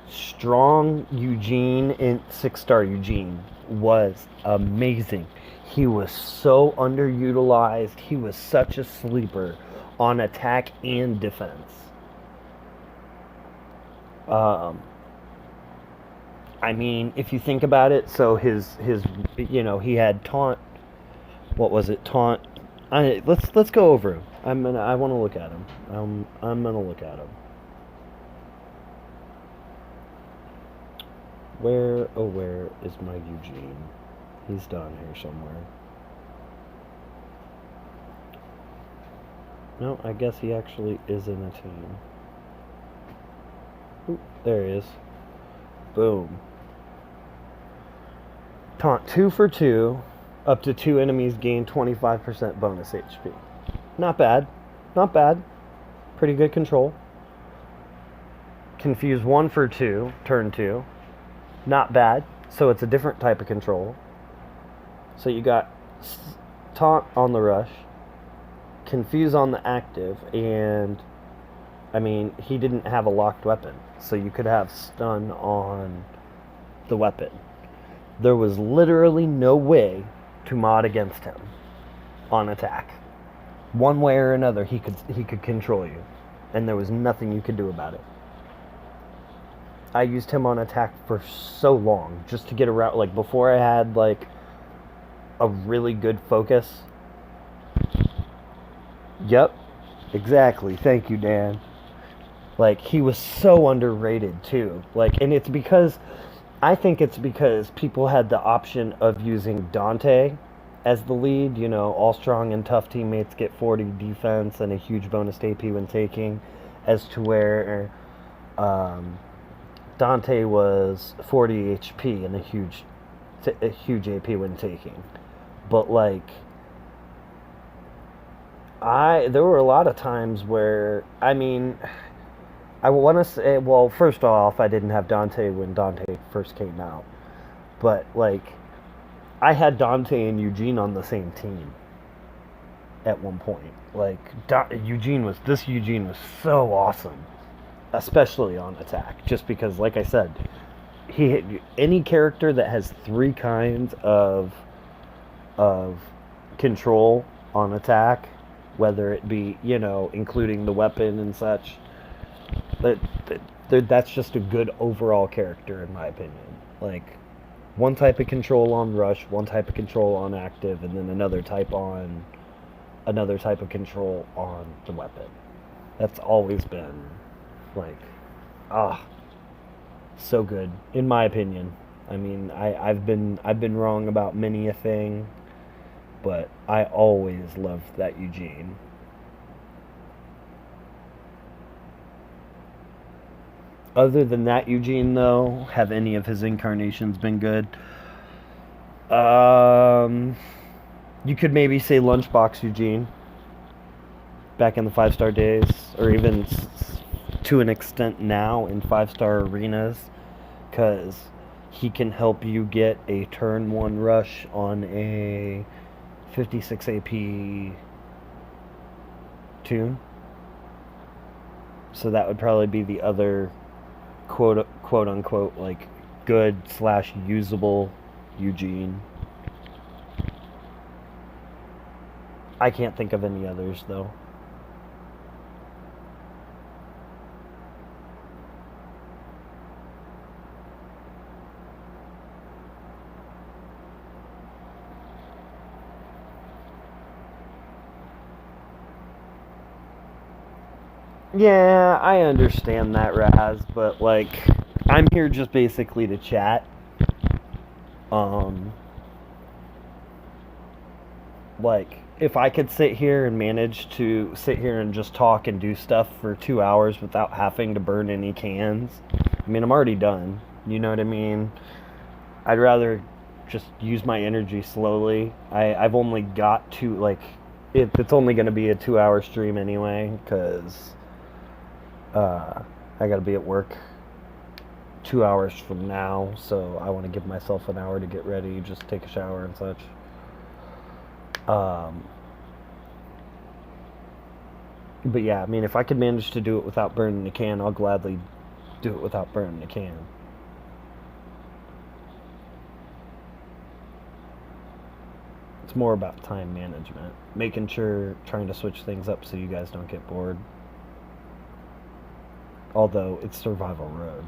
Strong Eugene in 6-star Eugene was amazing. He was so underutilized. He was such a sleeper on attack and defense. I mean, if you think about it, so his you know, he had taunt. What was it? Taunt. Let's go over him. I want to look at him. I'm gonna look at him. Where is my Eugene? He's down here somewhere. No, I guess he actually is in a team. Ooh, there he is. Boom. Taunt 2 for 2. Up to 2 enemies gain 25% bonus HP. Not bad. Not bad. Pretty good control. Confuse 1 for 2. Turn 2. Not bad. So it's a different type of control. So you got taunt on the rush, confuse on the active, and I mean, he didn't have a locked weapon, so you could have stun on the weapon. There was literally no way to mod against him on attack. One way or another, he could control you, and there was nothing you could do about it. I used him on attack for so long just to get around, like, before I had like a really good focus. Yep, exactly. Thank you, Dan. Like, he was so underrated too. Like, and I think it's because people had the option of using Dante as the lead. You know, all strong and tough teammates get 40 defense and a huge bonus AP when taking, as to where Dante was 40 HP and a huge AP when taking. But like, there were a lot of times where, I mean, I want to say, well, first off, I didn't have Dante when Dante first came out, but like, I had Dante and Eugene on the same team at one point. Like, Eugene was so awesome, especially on attack, just because, like I said, any character that has 3 kinds of control on attack, whether it be, including the weapon and such. That, that's just a good overall character, in my opinion. Like, one type of control on rush, one type of control on active, and then another type of control on the weapon. That's always been, like, so good, in my opinion. I mean, I've been wrong about many a thing, but I always loved that Eugene. Other than that Eugene, though, have any of his incarnations been good? You could maybe say Lunchbox Eugene, back in the 5-star days, or even to an extent now in 5-star arenas, because he can help you get a turn 1 rush on a 56 AP tune. So that would probably be the other quote unquote like good / usable Eugene. I can't think of any others though. Yeah, I understand that, Raz, but like, I'm here just basically to chat. Like, if I could sit here and manage to sit here and just talk and do stuff for 2 hours without having to burn any cans, I mean, I'm already done. You know what I mean? I'd rather just use my energy slowly. I've only got to, like, it's only going to be a 2-hour stream anyway, because I gotta be at work 2 hours from now, so I want to give myself an hour to get ready, just take a shower and such. But yeah, I mean, if I could manage to do it without burning the can, I'll gladly do it without burning the can. It's more about time management, making sure, trying to switch things up so you guys don't get bored. Although it's survival road,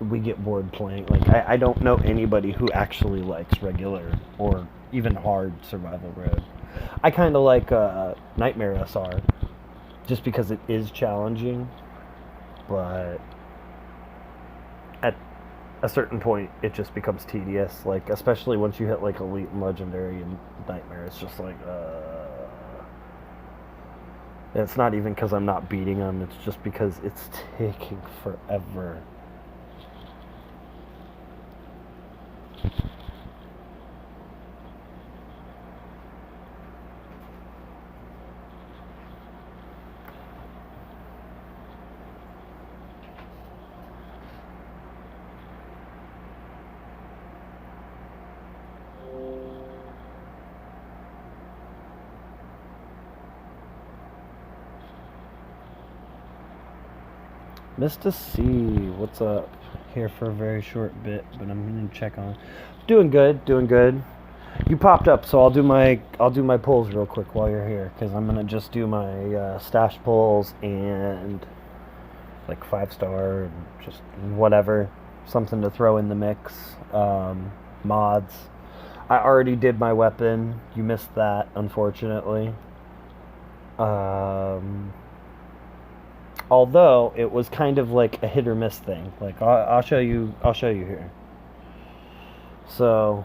we get bored playing. Like, I don't know anybody who actually likes regular or even hard survival road. I kind of like Nightmare SR, just because it is challenging, but at a certain point it just becomes tedious. Like, especially once you hit like Elite and Legendary and Nightmare, it's just like it's not even because I'm not beating them, it's just because it's taking forever. Mr. C, what's up? Here for a very short bit, but I'm gonna check on. Doing good, doing good. You popped up, so I'll do my polls real quick while you're here, because I'm gonna just do my stash polls and like 5-star and just whatever, something to throw in the mix. Mods. I already did my weapon. You missed that, unfortunately. Although it was kind of like a hit or miss thing. Like, I'll show you here. So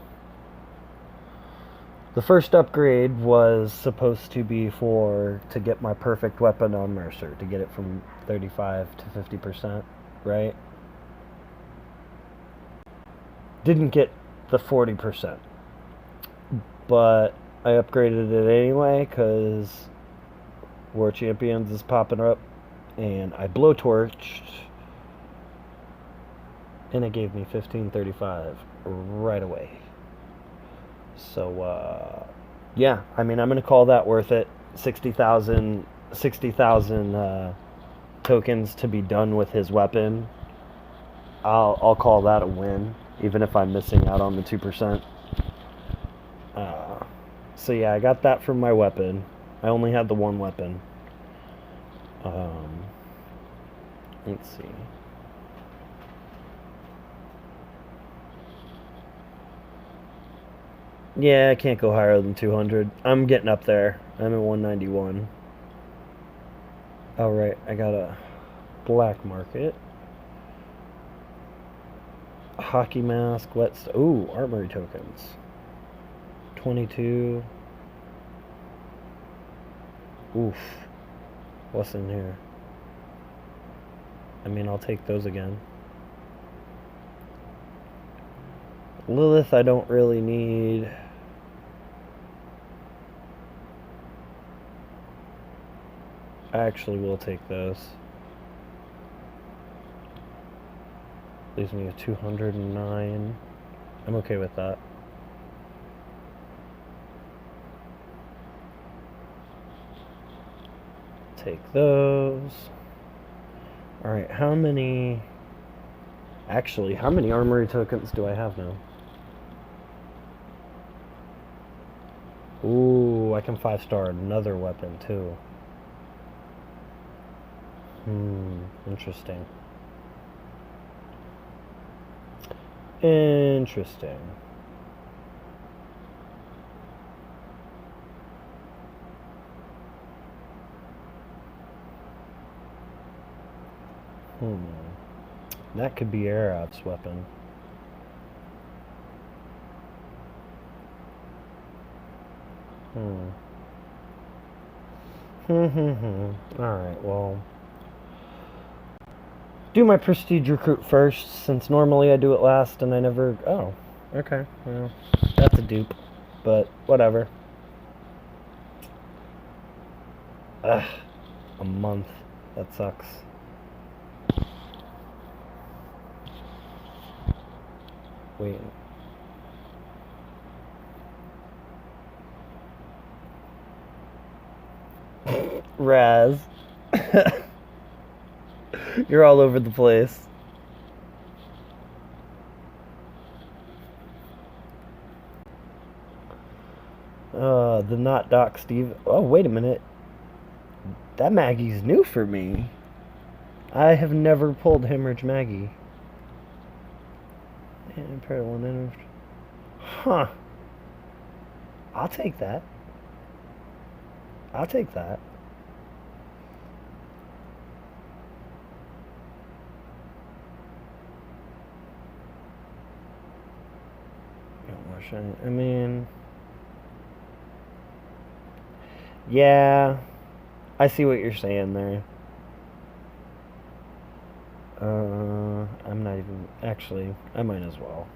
the first upgrade was supposed to be to get my perfect weapon on Mercer, to get it from 35 to 50%, right? Didn't get the 40%, but I upgraded it anyway because War Champions is popping up. And I blowtorched, and it gave me 1535 right away. So, yeah, I mean, I'm going to call that worth it. 60,000 tokens to be done with his weapon. I'll call that a win, even if I'm missing out on the 2%. So yeah, I got that from my weapon. I only had the one weapon. Let's see. Yeah, I can't go higher than 200. I'm getting up there. I'm at 191. Oh, right. I got a black market. Hockey mask, ooh, armory tokens. 22. Oof. What's in here? I mean, I'll take those again. Lilith, I don't really need. I actually will take those. Leaves me with 209. I'm okay with that. Take those. Alright, how many... Actually, how many armory tokens do I have now? Ooh, I can 5-star another weapon, too. Interesting. Interesting. That could be Arab's weapon. Alright, well... Do my prestige recruit first, since normally I do it last and I never... Oh, okay, well, that's a dupe. But, whatever. Ugh, a month. That sucks. Wait. Raz. You're all over the place. The not Doc Steve. Oh, wait a minute. That Maggie's new for me. I have never pulled Hemorrhage Maggie. Huh. I'll take that. I'll take that. I mean... Yeah, I see what you're saying there. I'm not even... Actually, I might as well.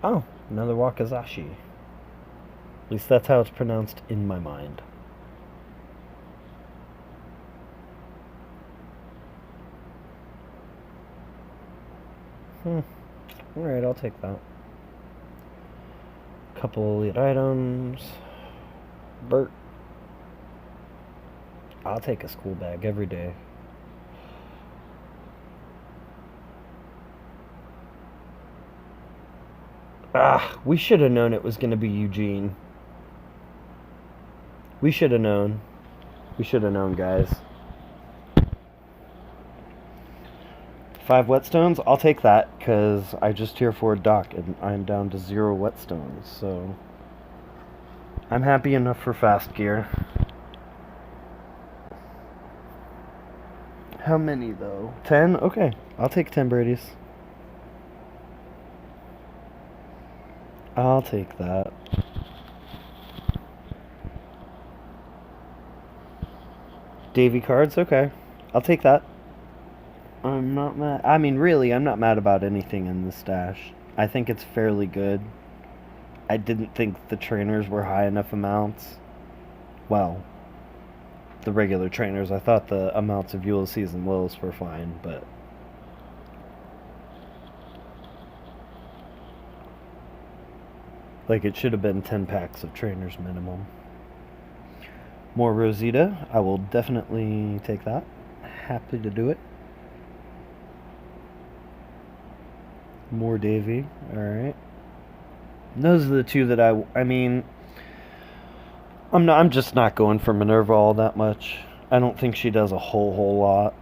Oh, another Wakazashi. At least that's how it's pronounced in my mind. Alright, I'll take that. Couple elite items. Bert. I'll take a school bag every day. We should have known it was going to be Eugene. We should have known. We should have known, guys. 5 whetstones? I'll take that, because I just tier 4 Doc, and I'm down to 0 whetstones, so... I'm happy enough for fast gear. How many, though? 10? Okay, I'll take 10 Brady's. I'll take that. Davy cards? Okay. I'll take that. I'm not mad. I mean, really, I'm not mad about anything in this stash. I think it's fairly good. I didn't think the trainers were high enough amounts. Well, the regular trainers. I thought the amounts of Ulysses and Willis were fine, but... Like, it should have been 10 packs of trainers minimum. More Rosita. I will definitely take that. Happy to do it. More Davy. Alright. Those are the two that I mean, I'm just not going for Minerva all that much. I don't think she does a whole lot.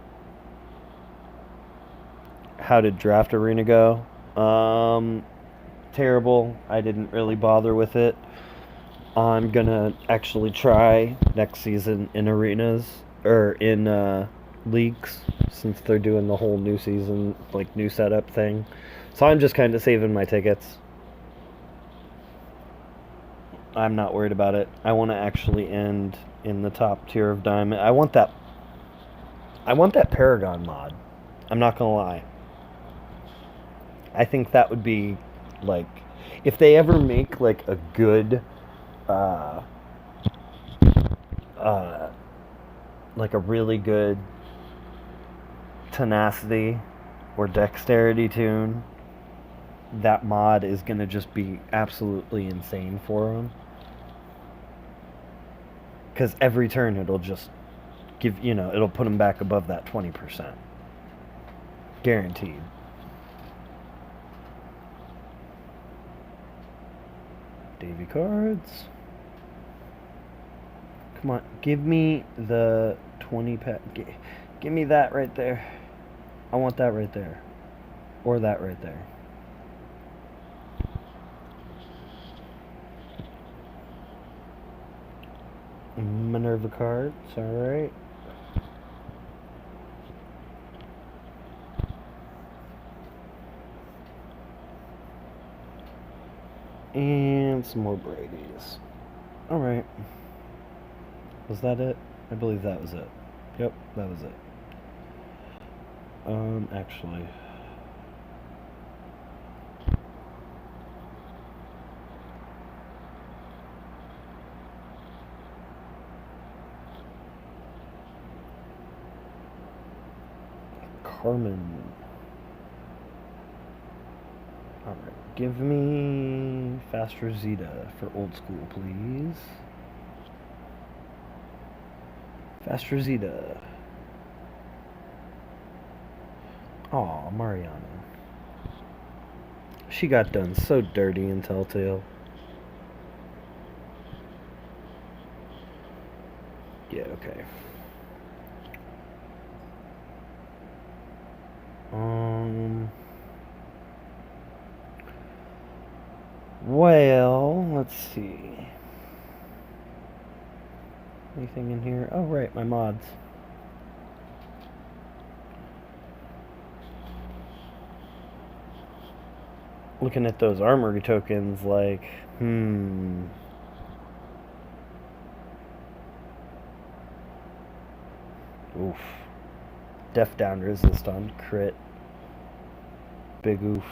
How did Draft Arena go? Terrible. I didn't really bother with it. I'm gonna actually try next season in arenas or in leagues, since they're doing the whole new season, like new setup thing. So I'm just kind of saving my tickets. I'm not worried about it. I want to actually end in the top tier of Diamond. I want that. I want that Paragon mod. I'm not gonna lie. I think that would be like, if they ever make like a good uh uh like a really good tenacity or dexterity tune, that mod is gonna just be absolutely insane for them. Because every turn it'll just it'll put them back above that 20%. Guaranteed. Davy cards. Come on, give me the 20 pack. Give me that right there. I want that right there. Or that right there. Minerva cards, alright. And some more Brady's. Alright. Was that it? I believe that was it. Yep, that was it. Actually. Carmen. Alright, give me Fast Rosita for old school, please. Fast Rosita. Aw, Mariana. She got done so dirty in Telltale. Yeah, okay. Well, let's see. Anything in here? Oh, right, my mods. Looking at those armory tokens, like, Oof. Def down resist on crit. Big oof.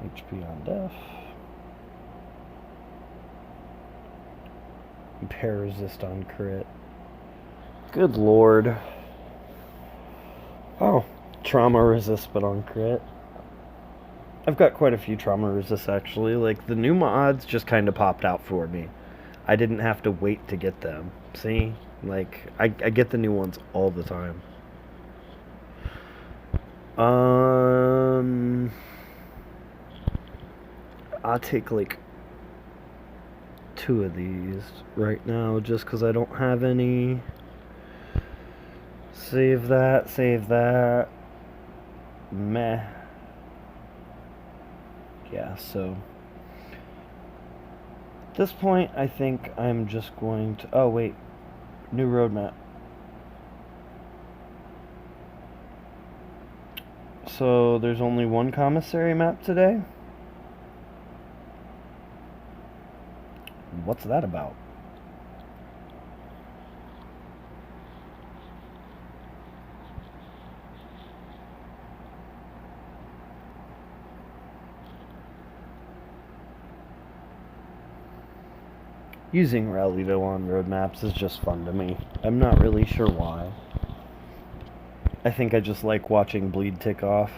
HP on def. Impair resist on crit. Good lord. Oh, trauma resist but on crit. I've got quite a few trauma resists actually. Like, the new mods just kind of popped out for me. I didn't have to wait to get them. See? Like, I get the new ones all the time. I'll take like 2 of these right now just because I don't have any. Save that, save that. Meh. Yeah, so at this point I think I'm just going to, oh wait, new roadmap. So there's only one commissary map today? What's that about? Using Rallyville on road maps is just fun to me. I'm not really sure why. I think I just like watching bleed tick off.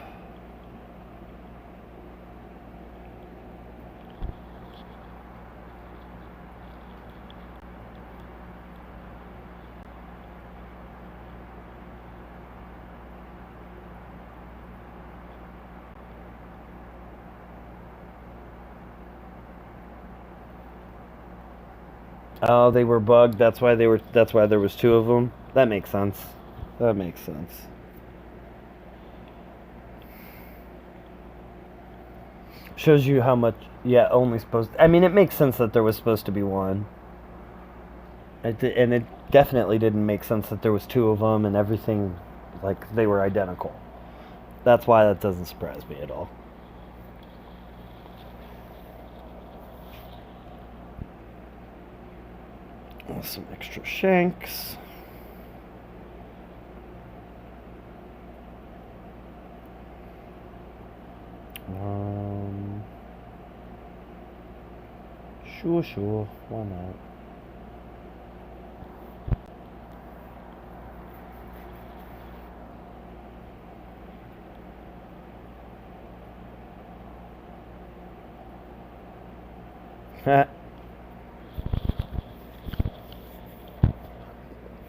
Oh, they were bugged. That's why they were. That's why there was two of them. That makes sense. That makes sense. Shows you how much. Yeah, only supposed. I mean, it makes sense that there was supposed to be one. And it definitely didn't make sense that there was two of them and everything, like they were identical. That's why that doesn't surprise me at all. Some extra shanks. Sure, why not?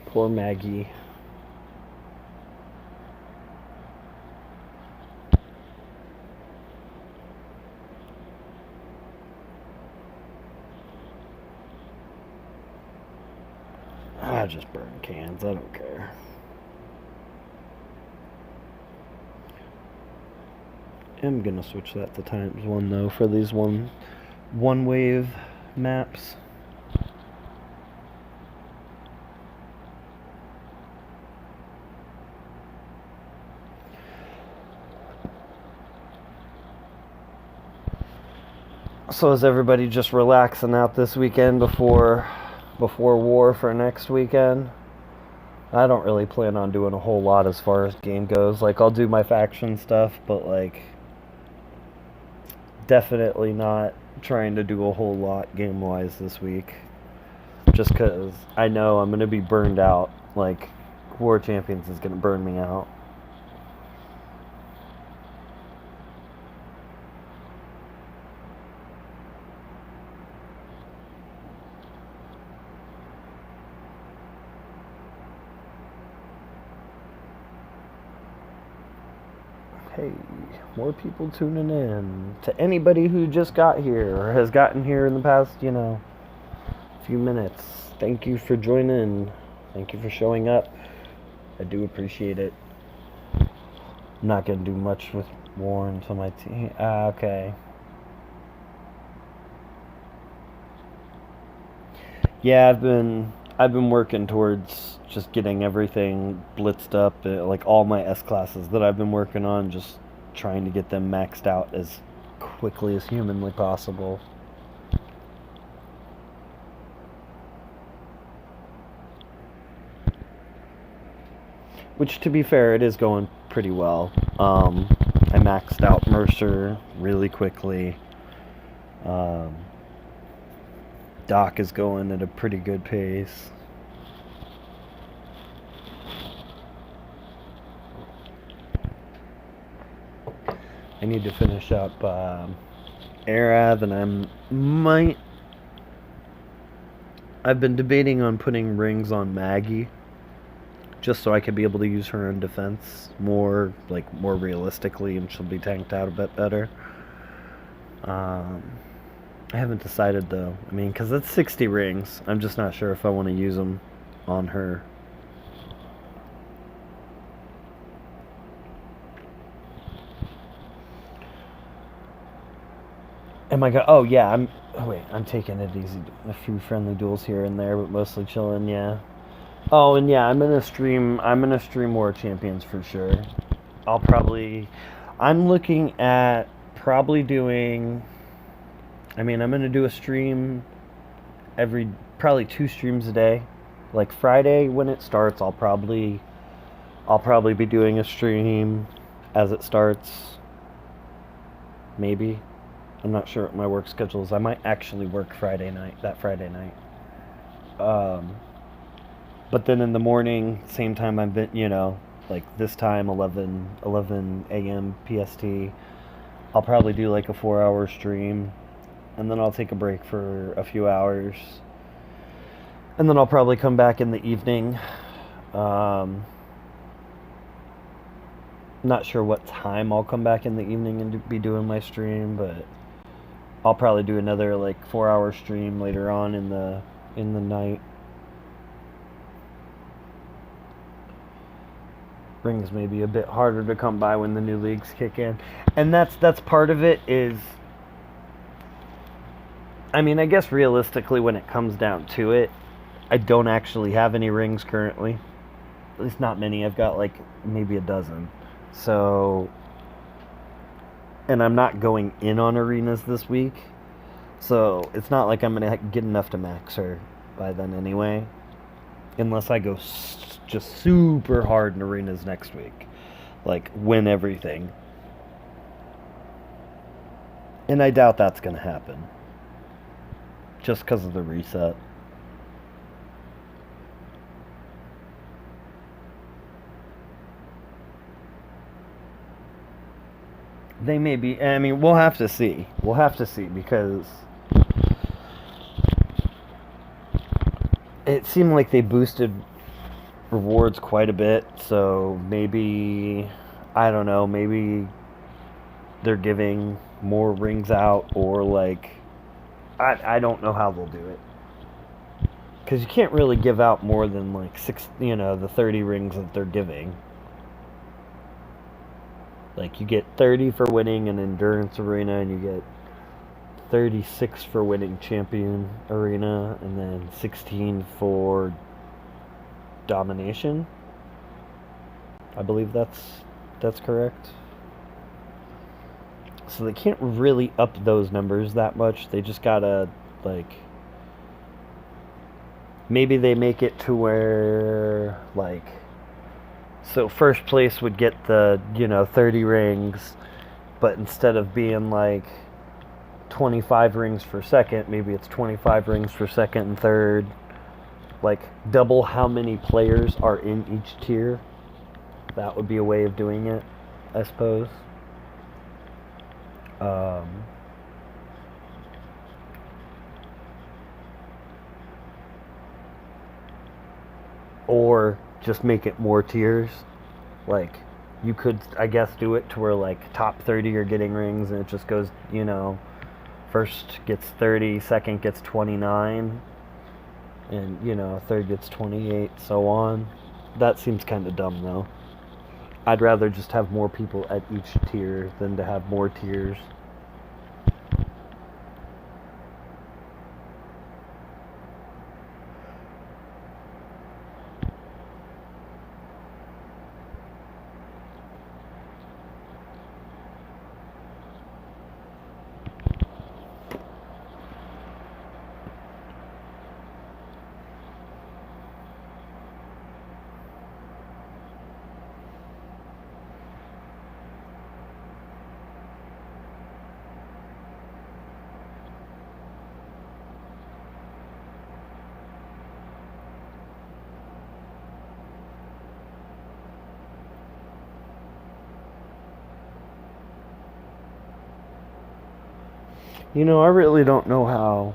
Poor Maggie. I just burn cans. I don't care. I'm gonna switch that to ×1 though for these one wave maps. So is everybody just relaxing out this weekend before war for next weekend? I don't really plan on doing a whole lot as far as game goes. Like, I'll do my faction stuff, but like definitely not trying to do a whole lot game wise this week. Just because I know I'm going to be burned out. Like, War Champions is going to burn me out. Hey, more people tuning in. To anybody who just got here or has gotten here in the past, few minutes, thank you for joining. Thank you for showing up. I do appreciate it. I'm not going to do much with war until my team. Okay. Yeah, I've been working towards just getting everything blitzed up, like all my S classes that I've been working on, just trying to get them maxed out as quickly as humanly possible. Which, to be fair, it is going pretty well. I maxed out Mercer really quickly. Doc is going at a pretty good pace. I need to finish up Arav, and I've been debating on putting rings on Maggie, just so I could be able to use her in defense more realistically, and she'll be tanked out a bit better. I haven't decided though. I mean, because it's 60 rings. I'm just not sure if I want to use them on her. Am I go? Oh yeah, I'm taking it easy. A few friendly duels here and there, but mostly chilling. Yeah. Oh, and yeah, I'm gonna stream War Champions for sure. I'm looking at probably doing. I mean, I'm gonna do a stream probably 2 streams a day. Like Friday when it starts, I'll probably be doing a stream as it starts. Maybe. I'm not sure what my work schedule is. I might actually work that Friday night. But then in the morning, same time I've been, like this time, 11 a.m. PST, I'll probably do like a 4-hour stream, and then I'll take a break for a few hours, and then I'll probably come back in the evening. Not sure what time I'll come back in the evening and be doing my stream, but I'll probably do another like 4-hour stream later on in the in the night. Rings may be a bit harder to come by when the new leagues kick in. And that's part of it is, I mean, I guess realistically when it comes down to it, I don't actually have any rings currently. At least not many. I've got like maybe a dozen. So, and I'm not going in on arenas this week. So it's not like I'm going to get enough to max her by then anyway. Unless I go just super hard in arenas next week. Like, win everything. And I doubt that's going to happen. Just because of the reset. They may be. I mean, we'll have to see. We'll have to see because it seemed like they boosted rewards quite a bit. So maybe, I don't know, maybe they're giving more rings out, or like, I don't know how they'll do it. Because you can't really give out more than like the 30 rings that they're giving. Like, you get 30 for winning an endurance arena, and you get 36 for winning champion arena, and then 16 for domination. I believe that's correct. So they can't really up those numbers that much. They just gotta, like, maybe they make it to where, like, so first place would get the, 30 rings, but instead of being like 25 rings for second, maybe it's 25 rings for second and third. Like, double how many players are in each tier. That would be a way of doing it, I suppose. Or just make it more tiers. Like, you could, I guess, do it to where, like, top 30 are getting rings, and it just goes, first gets 30, second gets 29, and, third gets 28, so on. That seems kind of dumb, though. I'd rather just have more people at each tier than to have more tiers. I really don't know how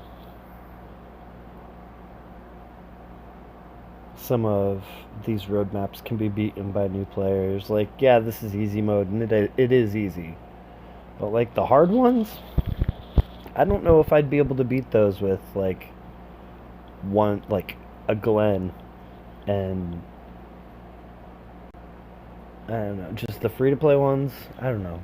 some of these roadmaps can be beaten by new players. Like, yeah, this is easy mode, and it is easy. But, like, the hard ones, I don't know if I'd be able to beat those with, like, a Glen, and I don't know, just the free-to-play ones. I don't know.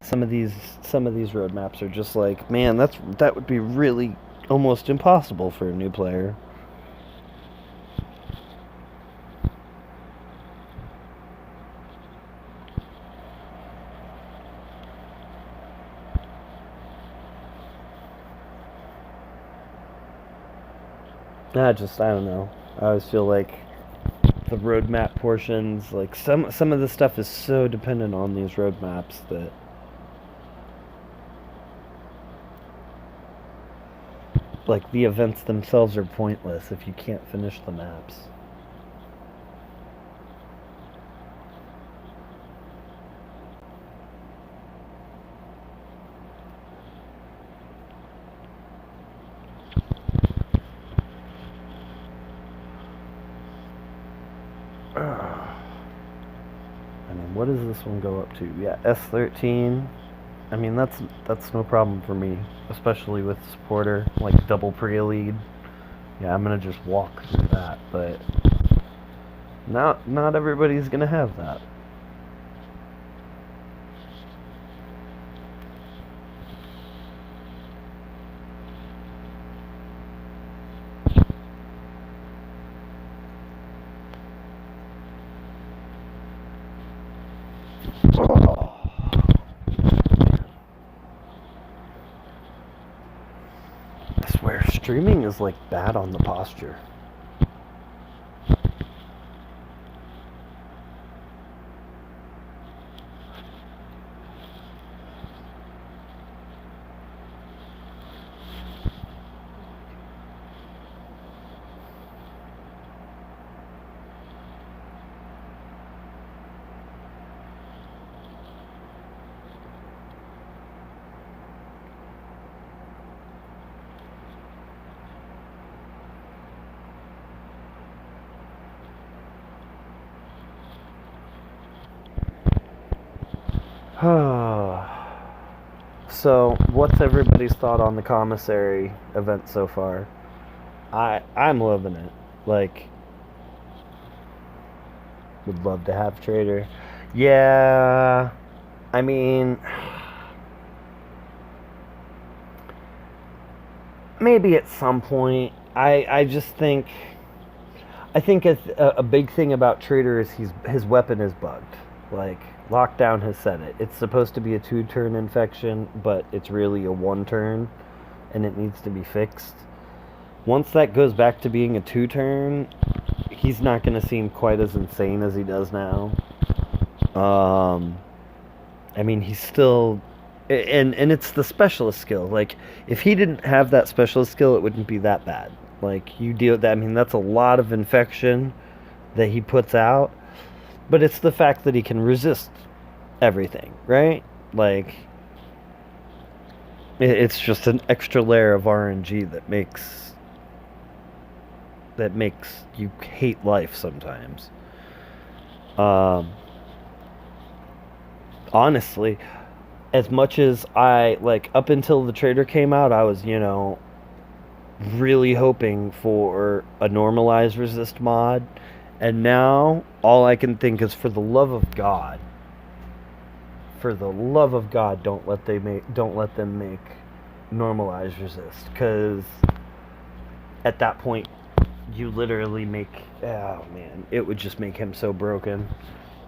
Some of these roadmaps are just like, man, that would be really almost impossible for a new player. I don't know. I always feel like the roadmap portions, like some of the stuff is so dependent on these roadmaps that like the events themselves are pointless if you can't finish the maps. I mean, what does this one go up to? Yeah, S13. I mean, that's no problem for me, especially with supporter, like double pre-lead. Yeah, I'm gonna just walk through that, but not everybody's gonna have that. I swear, streaming is like bad on the posture. So, what's everybody's thought on the commissary event so far? I'm loving it. Like, would love to have Trader. Yeah, I mean, maybe at some point. I just think I think a big thing about Trader is his weapon is bugged. Like, Lockdown has said it. It's supposed to be a 2-turn infection, but it's really a 1-turn, and it needs to be fixed. Once that goes back to being a 2-turn, he's not going to seem quite as insane as he does now. I mean, he's still... And it's the specialist skill. Like, if he didn't have that specialist skill, it wouldn't be that bad. Like, you deal with that. I mean, that's a lot of infection that he puts out. But it's the fact that he can resist everything, right? Like, it's just an extra layer of RNG that makes you hate life sometimes. Honestly, as much as I, like, up until the Trader came out, I was, really hoping for a normalized resist mod, and now all I can think is, for the love of God, don't let them make normalized resist, because at that point you literally make, oh man, it would just make him so broken.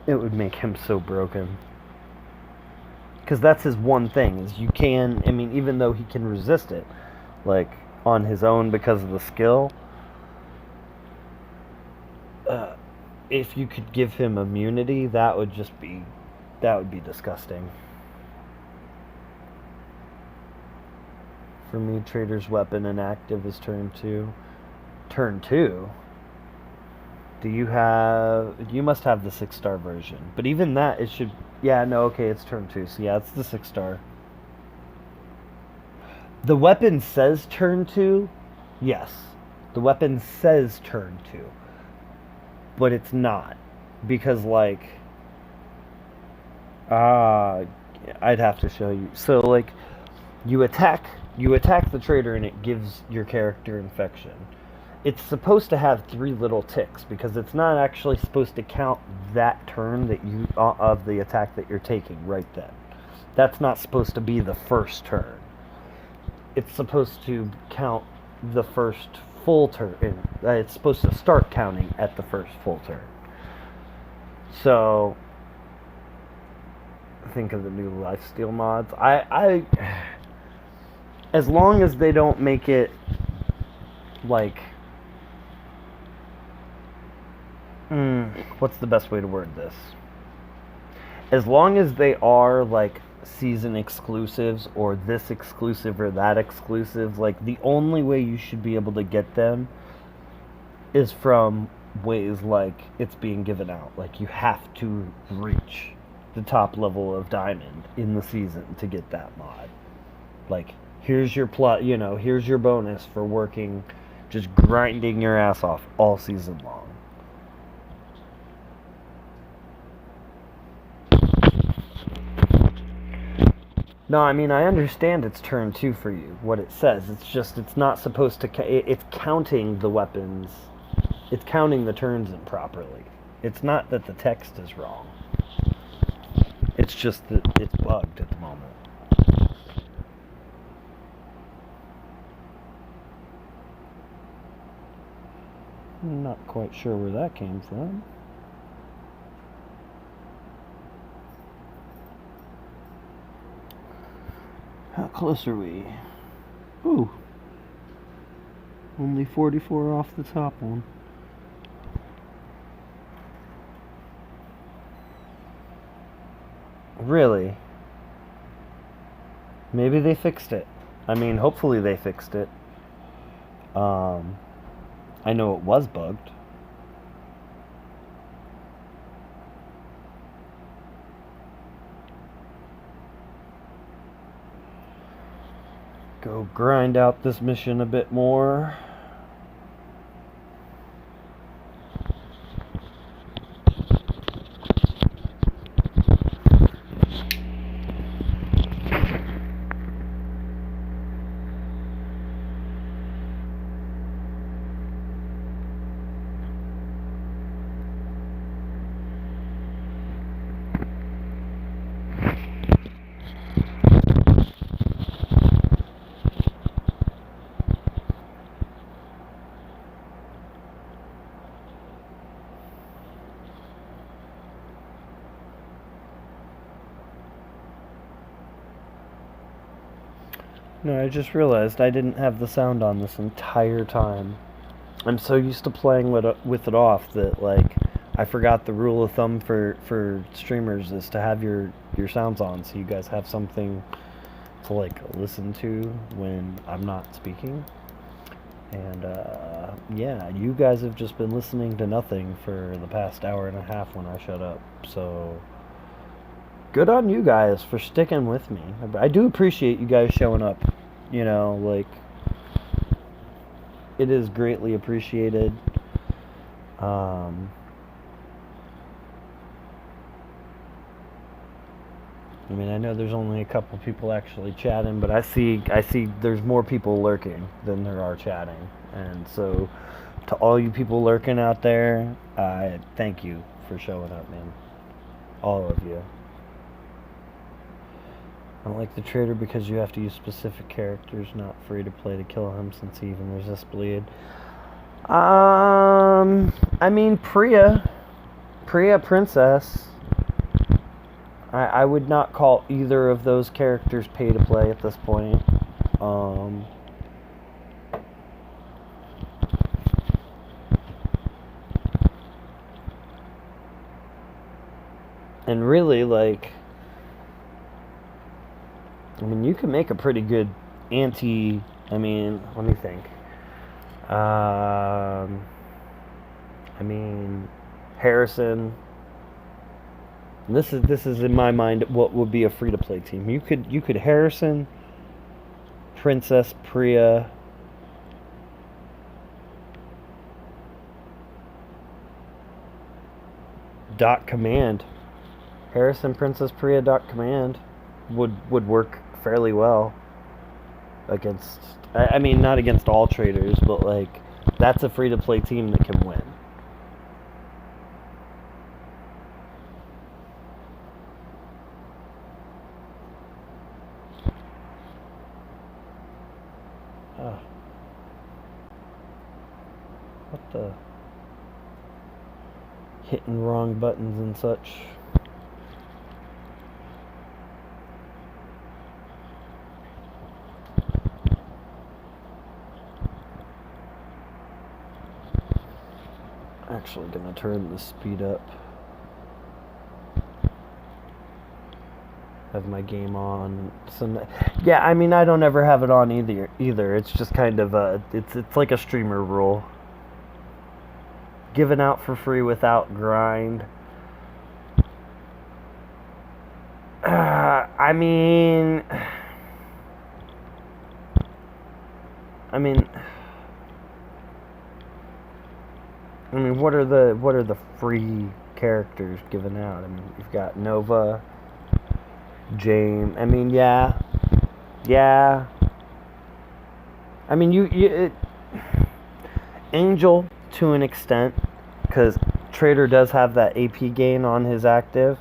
It would make him so broken. Because that's his one thing, is you can, I mean, even though he can resist it, like, on his own because of the skill, if you could give him immunity, that would be disgusting. For me, Trader's weapon inactive is turn 2. Turn 2? You must have the 6-star version. But even that, it should, yeah, no, okay, it's turn 2. So yeah, it's the 6-star. The weapon says turn 2. Yes. The weapon says turn 2. But it's not. Because, like, I'd have to show you. So, like, you attack the Trader and it gives your character infection. It's supposed to have 3 little ticks, because it's not actually supposed to count that turn that you of the attack that you're taking right then. That's not supposed to be the first turn. It's supposed to count the first full turn. It's supposed to start counting at the first full turn. So, think of the new lifesteal mods. I as long as they don't make it like, what's the best way to word this? As long as they are like season exclusives, or this exclusive or that exclusive, like, the only way you should be able to get them is from ways like it's being given out. Like, you have to reach the top level of diamond in the season to get that mod. Like, here's your here's your bonus for working, just grinding your ass off all season long. No, I mean, I understand it's turn 2 for you, what it says. It's just, it's not supposed to, it's counting the weapons. It's counting the turns improperly. It's not that the text is wrong. It's just that it's bugged at the moment. I'm not quite sure where that came from. How close are we? Ooh. Only 44 off the top one. Really? Maybe they fixed it. I mean, hopefully they fixed it. I know it was bugged. Go grind out this mission a bit more. No, I just realized I didn't have the sound on this entire time. I'm so used to playing with it off that, like, I forgot the rule of thumb for streamers is to have your sounds on so you guys have something to, like, listen to when I'm not speaking. And, yeah, you guys have just been listening to nothing for the past hour and a half when I shut up. So, good on you guys for sticking with me. I do appreciate you guys showing up. You know, like, it is greatly appreciated. I mean, I know there's only a couple people actually chatting, but I see there's more people lurking than there are chatting. And so, to all you people lurking out there, thank you for showing up, man. All of you. I don't like the trader because you have to use specific characters, not free to play to kill him since he even resists bleed. I mean, Priya Princess. I would not call either of those characters pay to play at this point. And really, like, I mean, you can make a pretty good anti. I mean, let me think. I mean, Harrison. This is in my mind what would be a free to play team. You could Harrison, Princess Priya, .command. Harrison, Princess Priya, .command would work fairly well against. I mean, not against all traders, but, like, that's a free to play team that can win. What the? Hitting wrong buttons and such. Actually gonna turn the speed up. Have my game on. Yeah, I mean, I don't ever have it on either. It's just kind of it's like a streamer rule. Given out for free without grind. I mean, what are the free characters given out? I mean, you've got Nova, James. I mean, yeah, yeah. I mean, Angel to an extent, because Trader does have that AP gain on his active.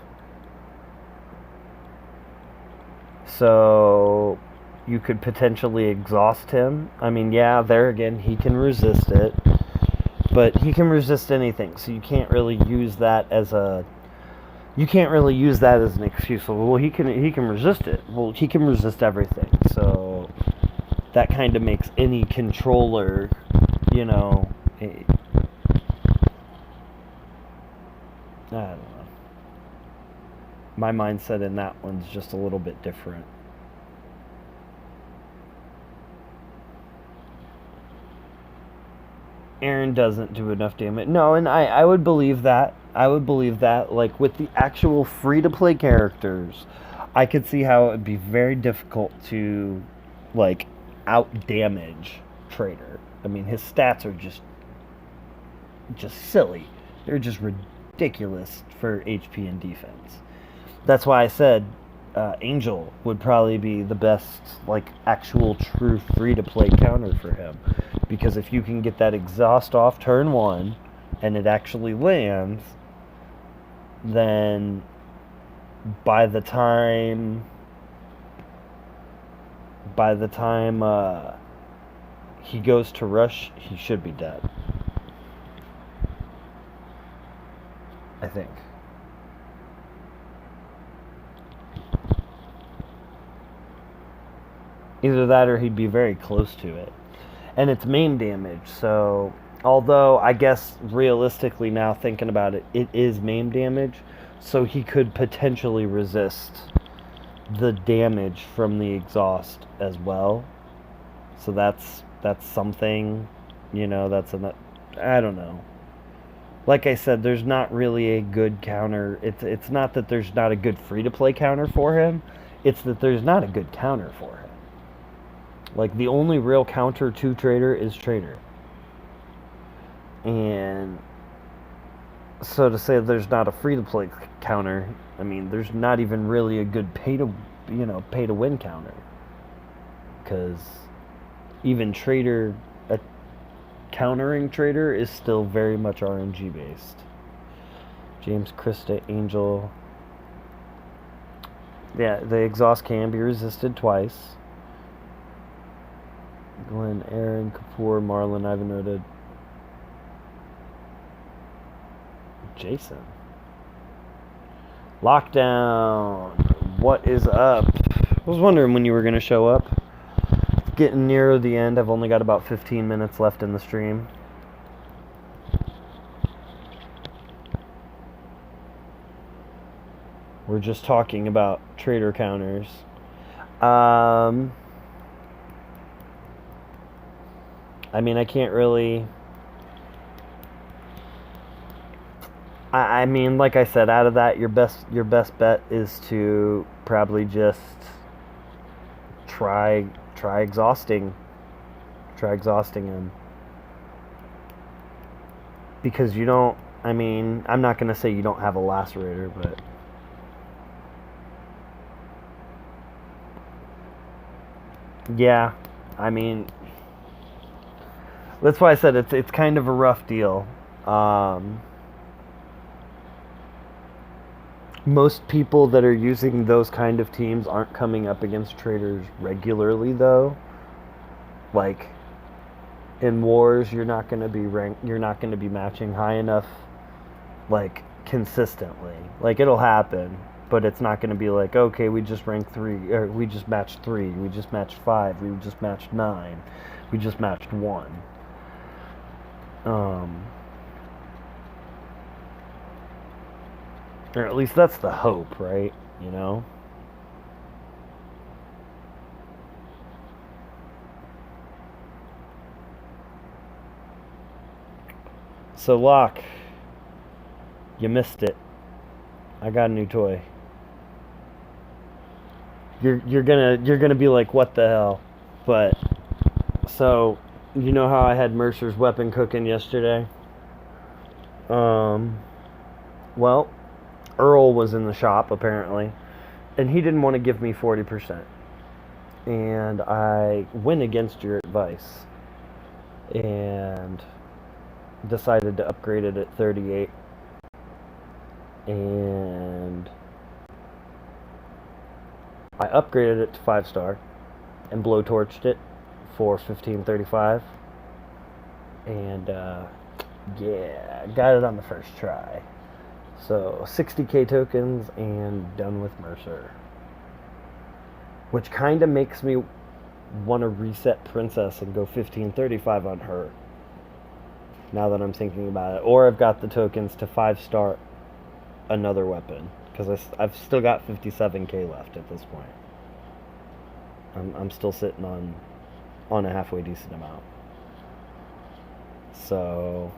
So you could potentially exhaust him. I mean, yeah, there again, he can resist it, but he can resist anything. So you can't really use that as an excuse. Well, he can resist it. Well, he can resist everything. So that kind of makes any controller, you know, I don't know. My mindset in that one's just a little bit different. Aaron doesn't do enough damage. No, and I would believe that. I would believe that. Like, with the actual free-to-play characters, I could see how it would be very difficult to, like, out-damage Trader. I mean, his stats are just silly. They're just ridiculous for HP and defense. That's why I said Angel would probably be the best, like, actual true free-to-play counter for him. Because if you can get that exhaust off turn 1 and it actually lands, then by the time he goes to rush, he should be dead. I think. Either that or he'd be very close to it. And it's main damage, so although I guess realistically now thinking about it, it is main damage, so he could potentially resist the damage from the exhaust as well. So that's something, you know, I don't know. Like I said, there's not really a good counter. It's not that there's not a good free-to-play counter for him. It's that there's not a good counter for him. Like, the only real counter to Trader is Trader. And so to say there's not a free-to-play counter, I mean, there's not even really a good pay-to-win counter. Because even Trader, countering Trader is still very much RNG based. James, Krista, Angel. Yeah, the exhaust can be resisted twice. Glenn, Aaron, Kapoor, Marlon, I've noted. Jason. Lockdown. What is up? I was wondering when you were going to show up. Getting near the end. I've only got about 15 minutes left in the stream. We're just talking about Trader counters. I mean, I can't really... I mean, like I said, out of that, your best bet is to probably just try exhausting him. Because you don't... I mean, I'm not going to say you don't have a lacerator, but... Yeah, I mean... That's why I said it's kind of a rough deal. Most people that are using those kind of teams aren't coming up against traders regularly, though. Like, in wars, you're not going to be matching high enough, like, consistently. Like, it'll happen, but it's not going to be like, okay, we just ranked 3, or we just matched 3, we just matched 5, we just matched 9, we just matched 1. Or at least that's the hope, right? You know? So, Locke, you missed it. I got a new toy. You're gonna be like, what the hell? But, so, you know how I had Mercer's weapon cooking yesterday? Well, Earl was in the shop, apparently, and he didn't want to give me 40%. And I went against your advice and decided to upgrade it at 38. And I upgraded it to 5-star and blowtorched it for 1535. And yeah, got it on the first try. So 60k tokens and done with Mercer. Which kind of makes me want to reset Princess and go 1535 on her. Now that I'm thinking about it. Or I've got the tokens to 5-star another weapon. Because I've still got 57k left at this point. I'm still sitting on a halfway decent amount. So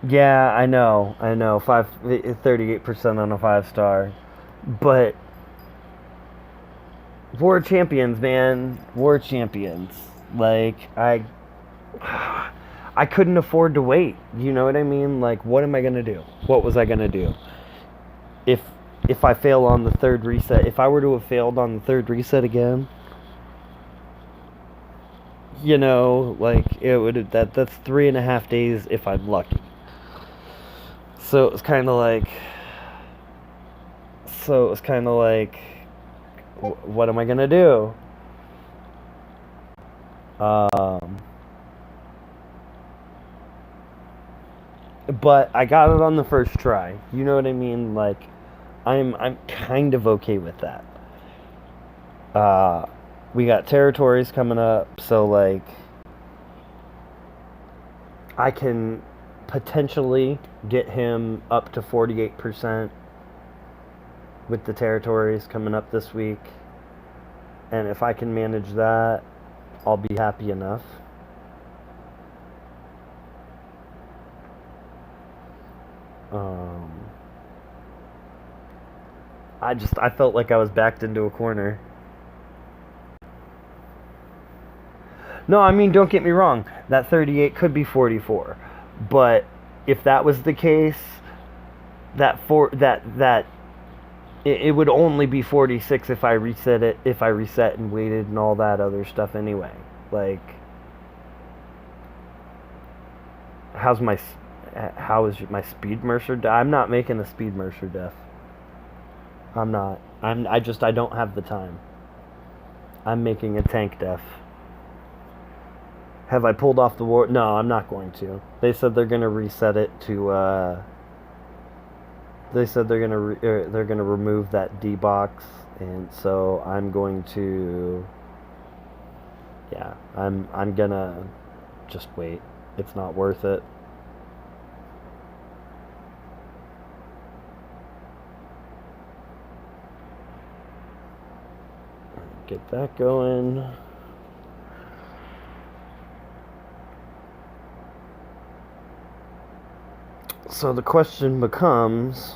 yeah, I know. 38% on a 5-star. But War Champions, man. War Champions. Like, I couldn't afford to wait. You know what I mean? Like, what am I going to do? What was I going to do? If I fail on the third reset, if I were to have failed on the third reset again, you know, like, it would that's 3.5 days if I'm lucky. So it was kind of like, what am I gonna do? But I got it on the first try. You know what I mean? Like, I'm kind of okay with that. We got territories coming up, so like, I can potentially get him up to 48% with the territories coming up this week. And if I can manage that, I'll be happy enough. I felt like I was backed into a corner. No, I mean, don't get me wrong. That 38 could be 44. But if that was the case, it would only be 46 if I reset and waited and all that other stuff anyway. Like, how is my speed Mercer? I'm not making a speed Mercer def. I'm not. I don't have the time. I'm making a tank def. Have I pulled off the war? No, I'm not going to. They said they're gonna reset it to. They said they're gonna remove that D box, and so I'm going to. Yeah, I'm gonna just wait. It's not worth it. Get that going. So the question becomes,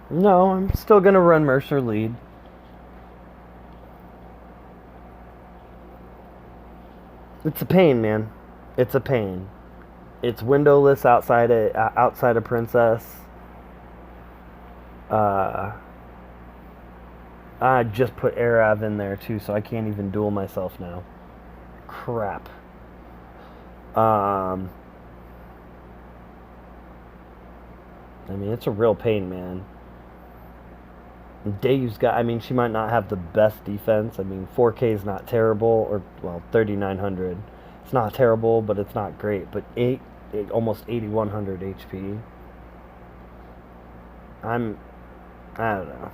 no, I'm still going to run Mercer lead. It's a pain, man. It's a pain. It's windowless outside of Princess. I just put Arav in there too, so I can't even duel myself now. Crap. I mean, it's a real pain, man. Dayu's got, I mean, she might not have the best defense. I mean, 4K is not terrible, or, well, 3,900. It's not terrible, but it's not great. But almost 8,100 HP. I don't know.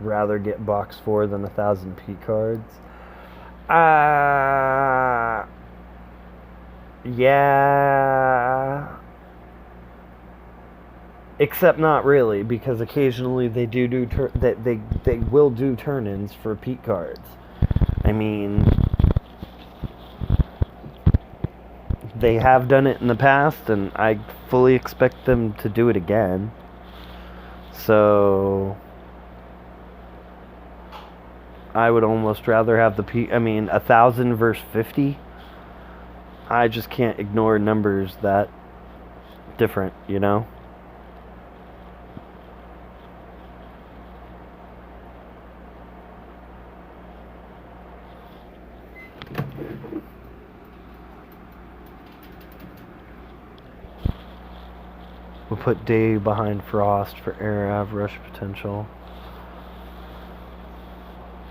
Rather get box 4 than 1,000 P cards. Yeah. Except not really, because occasionally they they will do turn-ins for Pete cards. I mean, they have done it in the past, and I fully expect them to do it again. So I would almost rather have the 1,000 versus 50. I just can't ignore numbers that different, you know? We'll put day behind frost for air av rush potential.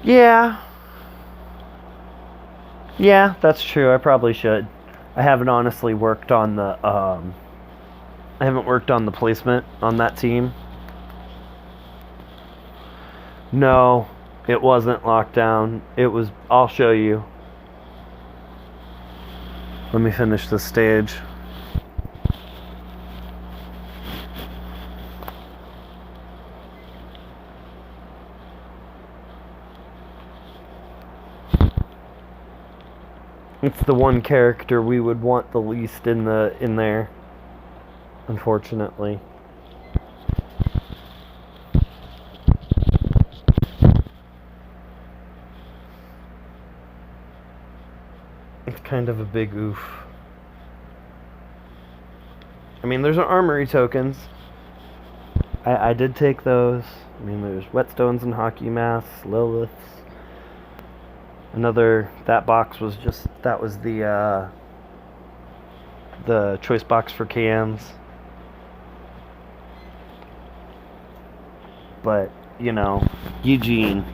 Yeah. Yeah, that's true. I probably should. I haven't honestly worked on the I haven't worked on the placement on that team. No, it wasn't locked down. It was, I'll show you. Let me finish this stage. It's the one character we would want the least in there, unfortunately. It's kind of a big oof. I mean, there's armory tokens. I did take those. I mean, there's whetstones and hockey masks, Liliths. Another, that box was just, that was the choice box for cans. But, you know, Eugene.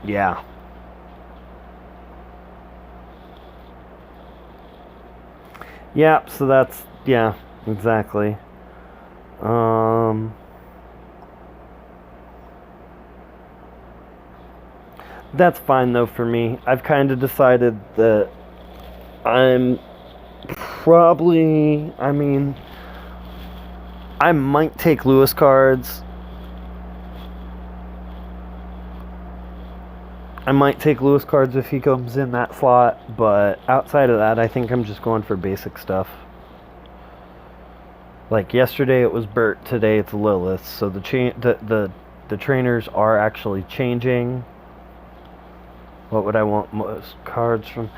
Yeah. Yeah, so that's, yeah, exactly. That's fine though for me. I've kind of decided that I'm probably, I might take Lewis cards. I might take Lewis cards if he comes in that slot, but outside of that, I think I'm just going for basic stuff. Like yesterday it was Bert, today it's Lilith, so the trainers are actually changing. What would I want most cards from?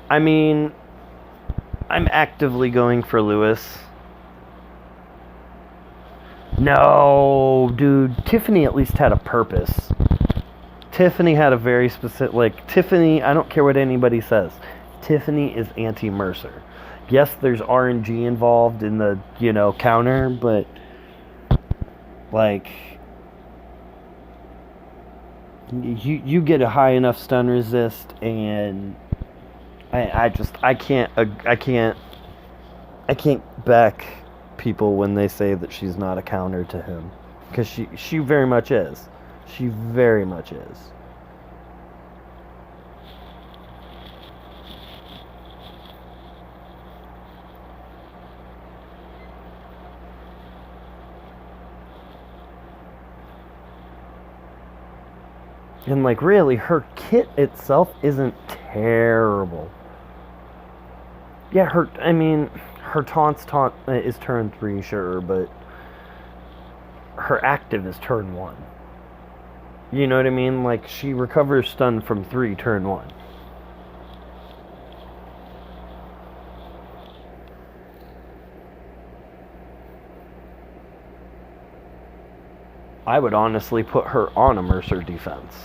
I mean, I'm actively going for Lewis. No, dude, Tiffany at least had a purpose. Tiffany had a very specific, like, Tiffany, I don't care what anybody says, Tiffany is anti-Mercer. Yes, there's RNG involved in the, counter, but, like, you get a high enough stun resist, and I can't back people when they say that she's not a counter to him, because she very much is. She very much is. And, like, really, her kit itself isn't terrible. Yeah, her taunt is turn 3, sure, but her active is turn 1. You know what I mean? Like, she recovers stun from 3 turn 1. I would honestly put her on a Mercer defense.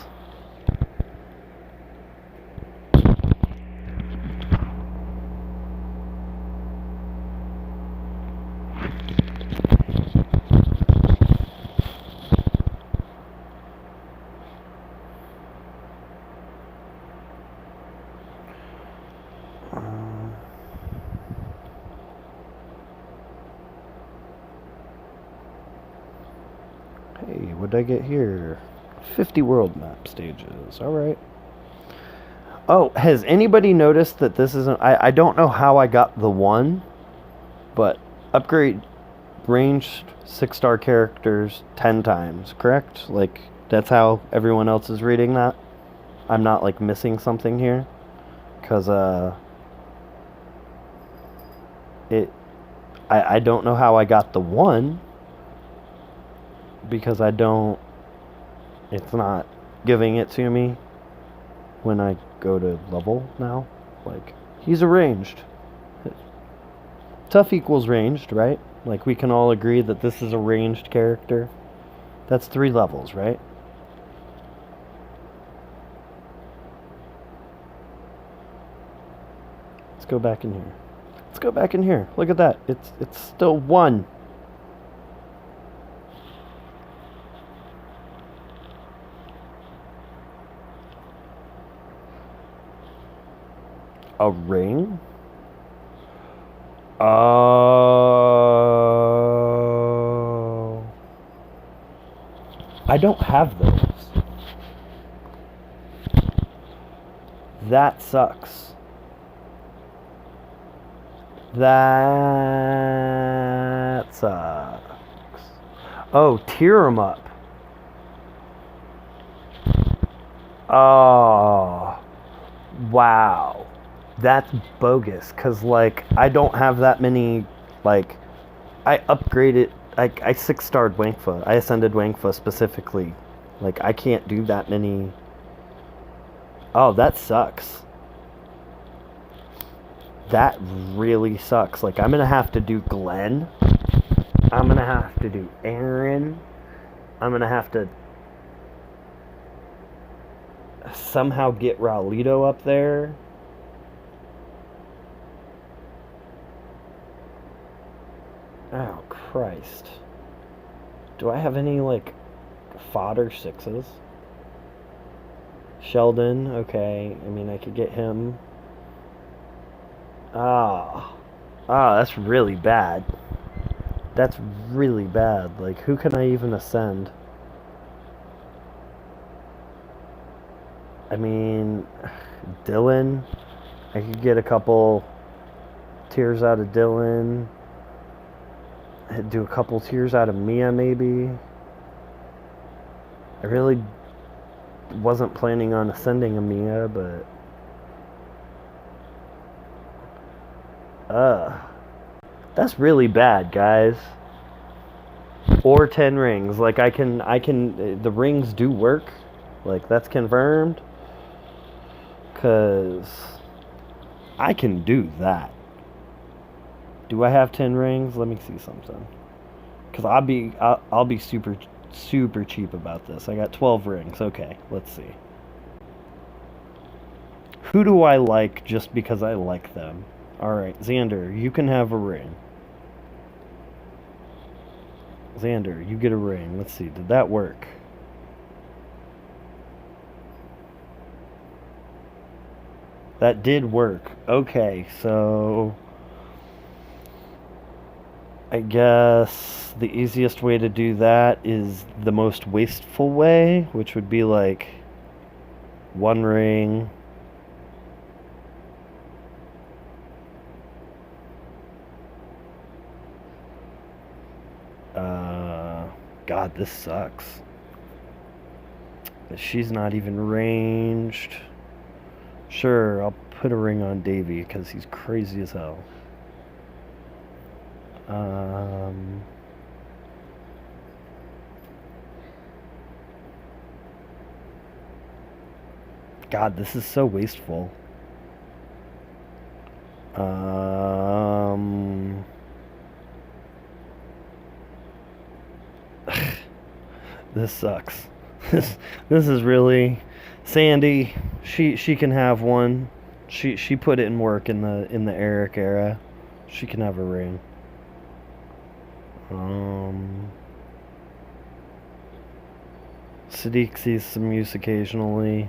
Hey, what did I get here? 50 world map stages. Alright. Oh, has anybody noticed that this isn't... I don't know how I got the 1, but upgrade ranged 6-star characters 10 times, correct? Like, that's how everyone else is reading that? I'm not, like, missing something here? Because, I don't know how I got the 1, because it's not giving it to me when I go to level now. Like, he's a ranged. Tough equals ranged, right? Like, we can all agree that this is a ranged character. That's 3 levels, right? Let's go back in here. Let's go back in here. Look at that. It's still 1. A ring? Oh. I don't have those. That sucks. That sucks. Oh, tear 'em up. Oh. Wow. That's bogus, because, like, I don't have that many, like, I upgraded, I 6-starred Wangfa. I ascended Wangfa specifically. Like, I can't do that many. Oh, that sucks. That really sucks. Like, I'm gonna have to do Glenn. I'm gonna have to do Aaron. I'm gonna have to somehow get Raulito up there. Oh, Christ. Do I have any, like, fodder 6s? Sheldon, okay. I mean, I could get him. That's really bad. That's really bad. Like, who can I even ascend? I mean, Dylan. I could get a couple tears out of Dylan. I'd do a couple tears out of Mia, maybe. I really wasn't planning on ascending a Mia, but that's really bad, guys. Or 10 rings. Like, I can the rings do work. Like, that's confirmed. 'Cause I can do that. Do I have 10 rings? Let me see something. 'Cause I'll be super cheap about this. I got 12 rings. Okay, let's see. Who do I like just because I like them? Alright, Xander, you can have a ring. Xander, you get a ring. Let's see, did that work? That did work. Okay, so I guess the easiest way to do that is the most wasteful way, which would be like 1 ring. God, this sucks. She's not even ranged. Sure, I'll put a ring on Davey because he's crazy as hell. God, this is so wasteful. This sucks. This is really Sandy. She can have one. She put it in work in the Eric era. She can have a ring. Sadiq sees some use occasionally.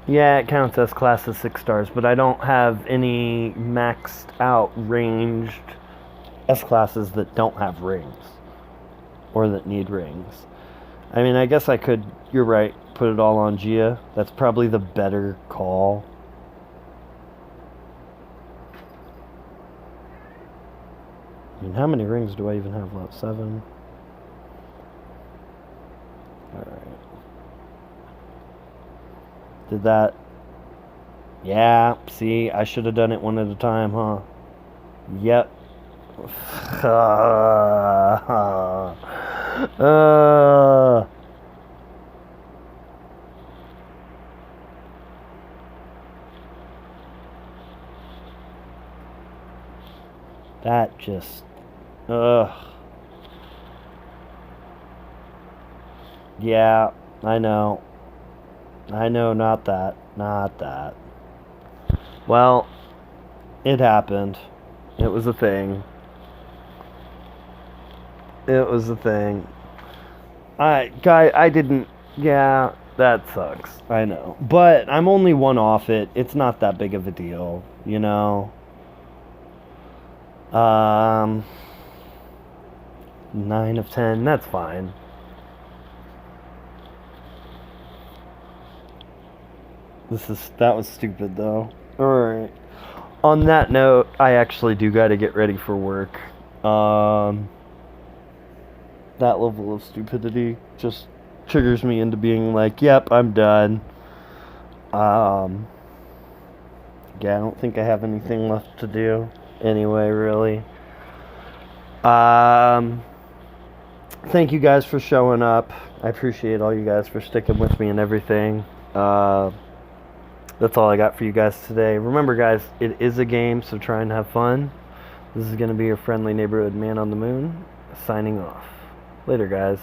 Yeah, it counts as class of 6 stars, but I don't have any maxed out ranged S-classes that don't have rings. Or that need rings. I mean, I guess I could, you're right, put it all on Gia. That's probably the better call. I mean, how many rings do I even have left? 7? Alright. Did that... Yeah, see, I should have done it one at a time, huh? Yep. That just... Yeah, I know. Not that. Not that. Well, it happened. It was a thing. It was a thing. I didn't... Yeah, that sucks. I know. But I'm only one off it. It's not that big of a deal, you know? 9 of 10, that's fine. That was stupid though. Alright. On that note, I actually do gotta get ready for work. That level of stupidity just triggers me into being like, yep, I'm done. Yeah, I don't think I have anything left to do anyway, really. Thank you guys for showing up. I appreciate all you guys for sticking with me and everything. That's all I got for you guys today. Remember, guys, it is a game, so try and have fun. This is going to be your friendly neighborhood man on the moon, signing off. Later, guys.